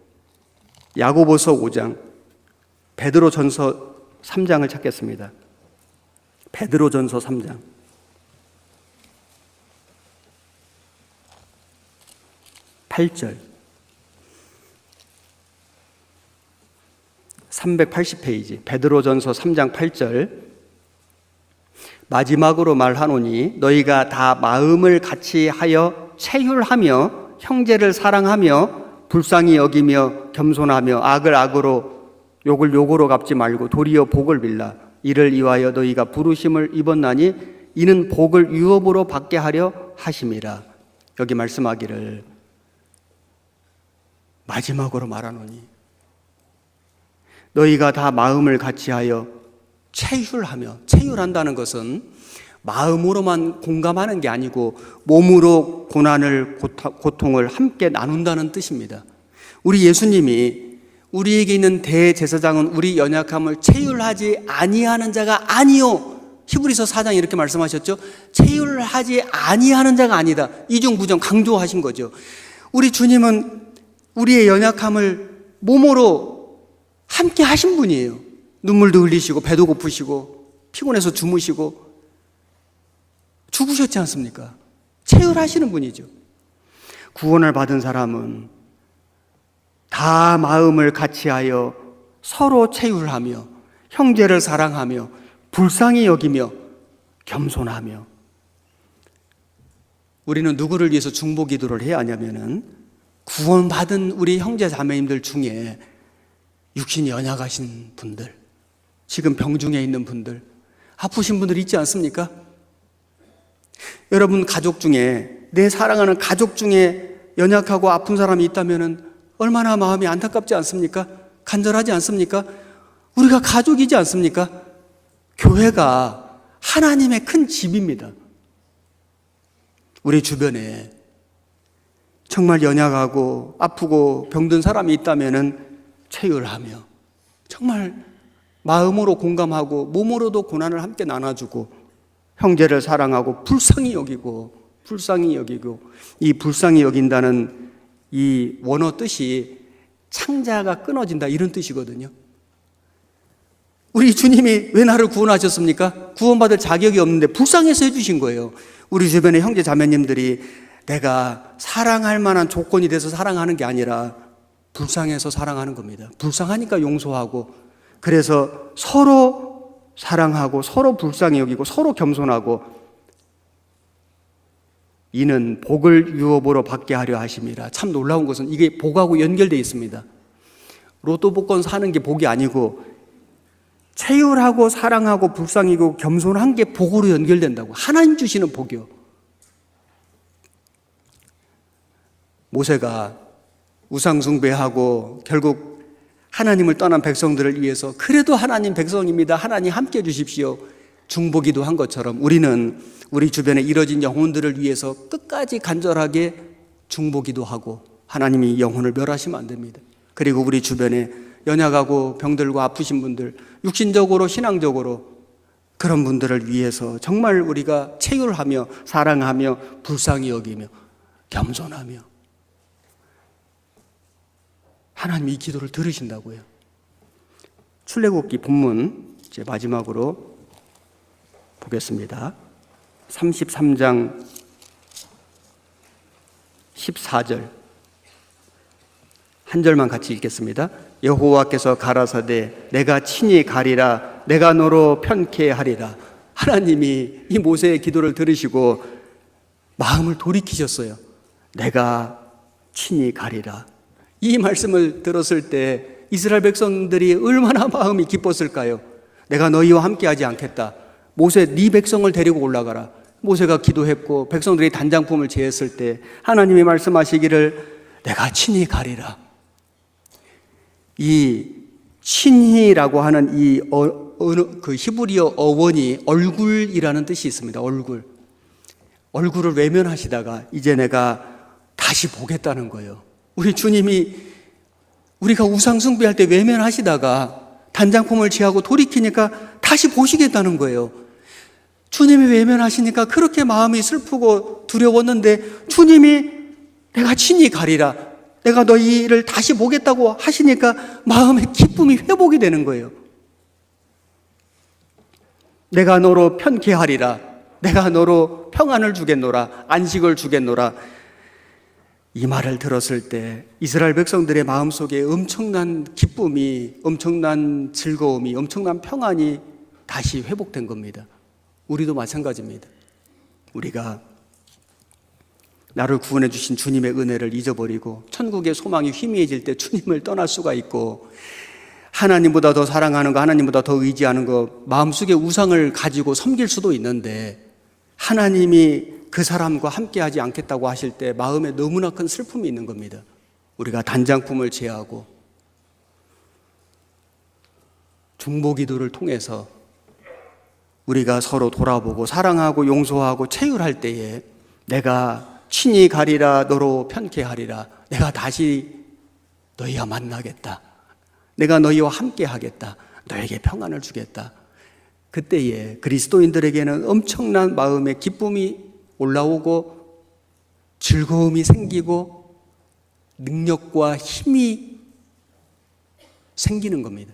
야고보서 5장, 베드로전서 3장을 찾겠습니다. 베드로전서 3장. 8절. 380페이지. 베드로전서 3장 8절. 마지막으로 말하노니 너희가 다 마음을 같이 하여 체휼하며 형제를 사랑하며 불쌍히 여기며 겸손하며 악을 악으로 욕을 욕으로 갚지 말고 도리어 복을 빌라. 이를 위하여 너희가 부르심을 입었나니 이는 복을 유업으로 받게 하려 하심이라. 여기 말씀하기를 마지막으로 말하노니 너희가 다 마음을 같이 하여 체휼하며, 체휼한다는 것은 마음으로만 공감하는 게 아니고 몸으로 고난을, 고통을 함께 나눈다는 뜻입니다. 우리 예수님이 우리에게 있는 대제사장은 우리 연약함을 체휼하지 아니하는 자가 아니요. 히브리서 4장 이렇게 말씀하셨죠. 체휼하지 아니하는 자가 아니다. 이중부정 강조하신 거죠. 우리 주님은 우리의 연약함을 몸으로 함께 하신 분이에요. 눈물도 흘리시고 배도 고프시고 피곤해서 주무시고 죽으셨지 않습니까? 체휼하시는 분이죠. 구원을 받은 사람은 다 마음을 같이하여 서로 체휼하며 형제를 사랑하며 불쌍히 여기며 겸손하며. 우리는 누구를 위해서 중보기도를 해야 하냐면은 구원받은 우리 형제 자매님들 중에 육신이 연약하신 분들, 지금 병중에 있는 분들, 아프신 분들 있지 않습니까? 여러분 가족 중에, 내 사랑하는 가족 중에 연약하고 아픈 사람이 있다면 얼마나 마음이 안타깝지 않습니까? 간절하지 않습니까? 우리가 가족이지 않습니까? 교회가 하나님의 큰 집입니다. 우리 주변에 정말 연약하고 아프고 병든 사람이 있다면 체휼하며 정말 마음으로 공감하고 몸으로도 고난을 함께 나눠주고 형제를 사랑하고 불쌍히 여기고 이 불쌍히 여긴다는 이 원어 뜻이 창자가 끊어진다 이런 뜻이거든요. 우리 주님이 왜 나를 구원하셨습니까? 구원받을 자격이 없는데 불쌍해서 해주신 거예요. 우리 주변의 형제 자매님들이 내가 사랑할 만한 조건이 돼서 사랑하는 게 아니라 불쌍해서 사랑하는 겁니다. 불쌍하니까 용서하고, 그래서 서로 사랑하고 서로 불쌍히 여기고 서로 겸손하고, 이는 복을 유업으로 받게 하려 하심이라. 참 놀라운 것은 이게 복하고 연결되어 있습니다. 로또 복권 사는 게 복이 아니고 체휼하고 사랑하고 불쌍히 여기고 겸손한 게 복으로 연결된다고. 하나님 주시는 복이요. 모세가 우상 숭배하고 결국 하나님을 떠난 백성들을 위해서 그래도 하나님 백성입니다, 하나님 함께 해주십시오 중보기도 한 것처럼 우리는 우리 주변에 이뤄진 영혼들을 위해서 끝까지 간절하게 중보기도 하고, 하나님이 영혼을 멸하시면 안 됩니다. 그리고 우리 주변에 연약하고 병들고 아프신 분들, 육신적으로 신앙적으로 그런 분들을 위해서 정말 우리가 체휼하며 사랑하며 불쌍히 여기며 겸손하며, 하나님이 이 기도를 들으신다고요. 출애굽기 본문 이제 마지막으로 보겠습니다. 33장 14절 한 절만 같이 읽겠습니다. 여호와께서 가라사대 내가 친히 가리라, 내가 너로 편케 하리라. 하나님이 이 모세의 기도를 들으시고 마음을 돌이키셨어요. 내가 친히 가리라. 이 말씀을 들었을 때 이스라엘 백성들이 얼마나 마음이 기뻤을까요? 내가 너희와 함께하지 않겠다. 모세, 네 백성을 데리고 올라가라. 모세가 기도했고 백성들이 단장품을 제했을 때 하나님이 말씀하시기를 내가 친히 가리라. 이 친히라고 하는 그 히브리어 어원이 얼굴이라는 뜻이 있습니다. 얼굴을 외면하시다가 이제 내가 다시 보겠다는 거예요. 우리 주님이 우리가 우상 숭배할 때 외면하시다가 단장품을 제하고 돌이키니까 다시 보시겠다는 거예요. 주님이 외면하시니까 그렇게 마음이 슬프고 두려웠는데 주님이 내가 친히 가리라, 내가 너희를 다시 보겠다고 하시니까 마음의 기쁨이 회복이 되는 거예요. 내가 너로 편케하리라, 내가 너로 평안을 주겠노라, 안식을 주겠노라. 이 말을 들었을 때 이스라엘 백성들의 마음속에 엄청난 기쁨이, 엄청난 즐거움이, 엄청난 평안이 다시 회복된 겁니다. 우리도 마찬가지입니다. 우리가 나를 구원해 주신 주님의 은혜를 잊어버리고 천국의 소망이 희미해질 때 주님을 떠날 수가 있고, 하나님보다 더 사랑하는 거, 하나님보다 더 의지하는 거, 마음속에 우상을 가지고 섬길 수도 있는데 하나님이 그 사람과 함께하지 않겠다고 하실 때 마음에 너무나 큰 슬픔이 있는 겁니다. 우리가 단장품을 제하고 중보기도를 통해서 우리가 서로 돌아보고 사랑하고 용서하고 체휼할 때에 내가 친히 가리라, 너로 편케하리라, 내가 다시 너희와 만나겠다, 내가 너희와 함께 하겠다, 너에게 평안을 주겠다. 그때에 그리스도인들에게는 엄청난 마음의 기쁨이 올라오고 즐거움이 생기고 능력과 힘이 생기는 겁니다.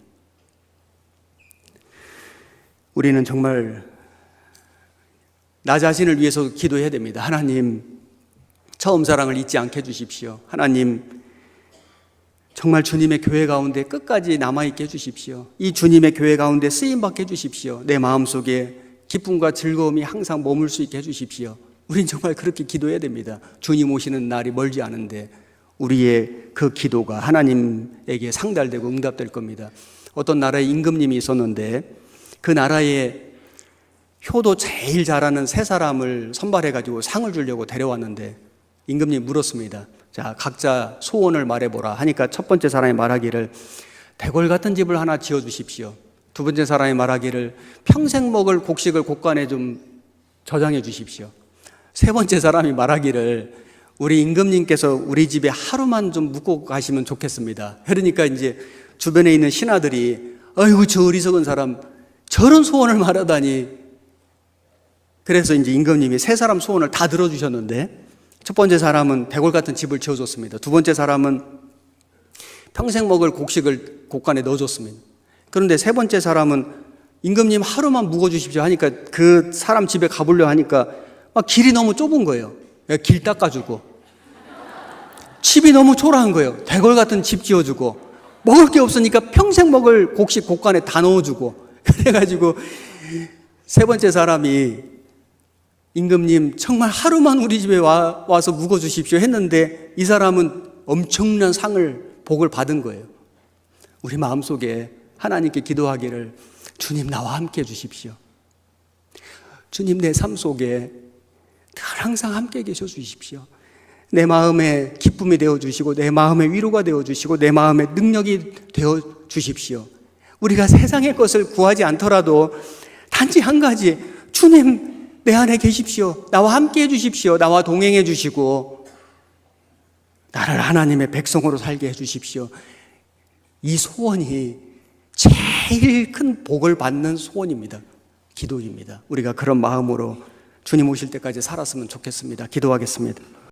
우리는 정말 나 자신을 위해서 기도해야 됩니다. 하나님, 처음 사랑을 잊지 않게 해주십시오. 하나님, 정말 주님의 교회 가운데 끝까지 남아있게 해주십시오. 이 주님의 교회 가운데 쓰임받게 해주십시오. 내 마음속에 기쁨과 즐거움이 항상 머물 수 있게 해주십시오. 우린 정말 그렇게 기도해야 됩니다. 주님 오시는 날이 멀지 않은데 우리의 그 기도가 하나님에게 상달되고 응답될 겁니다. 어떤 나라에 임금님이 있었는데 그 나라에 효도 제일 잘하는 세 사람을 선발해가지고 상을 주려고 데려왔는데 임금님이 물었습니다. 자, 각자 소원을 말해보라 하니까 첫 번째 사람이 말하기를 대궐 같은 집을 하나 지어주십시오. 두 번째 사람이 말하기를 평생 먹을 곡식을 곳간에 좀 저장해 주십시오. 세 번째 사람이 말하기를 우리 임금님께서 우리 집에 하루만 좀 묵고 가시면 좋겠습니다. 그러니까 이제 주변에 있는 신하들이 아이고 저 어리석은 사람 저런 소원을 말하다니. 그래서 이제 임금님이 세 사람 소원을 다 들어주셨는데 첫 번째 사람은 대궐 같은 집을 지어줬습니다. 두 번째 사람은 평생 먹을 곡식을 곳간에 넣어줬습니다. 그런데 세 번째 사람은 임금님 하루만 묵어주십시오 하니까 그 사람 집에 가보려 하니까 막 길이 너무 좁은 거예요. 길 닦아주고 집이 너무 초라한 거예요. 대궐 같은 집 지어주고 먹을 게 없으니까 평생 먹을 곡식 곳간에 다 넣어주고 그래가지고 세 번째 사람이 임금님 정말 하루만 우리 집에 와서 묵어주십시오 했는데 이 사람은 엄청난 상을 복을 받은 거예요. 우리 마음속에 하나님께 기도하기를 주님 나와 함께 해주십시오. 주님 내 삶 속에 늘 항상 함께 계셔 주십시오. 내 마음에 기쁨이 되어 주시고 내 마음에 위로가 되어 주시고 내 마음에 능력이 되어 주십시오. 우리가 세상의 것을 구하지 않더라도 단지 한 가지, 주님 내 안에 계십시오. 나와 함께 해주십시오. 나와 동행해 주시고 나를 하나님의 백성으로 살게 해주십시오. 이 소원이 제일 큰 복을 받는 소원입니다. 기도입니다. 우리가 그런 마음으로 주님 오실 때까지 살았으면 좋겠습니다. 기도하겠습니다.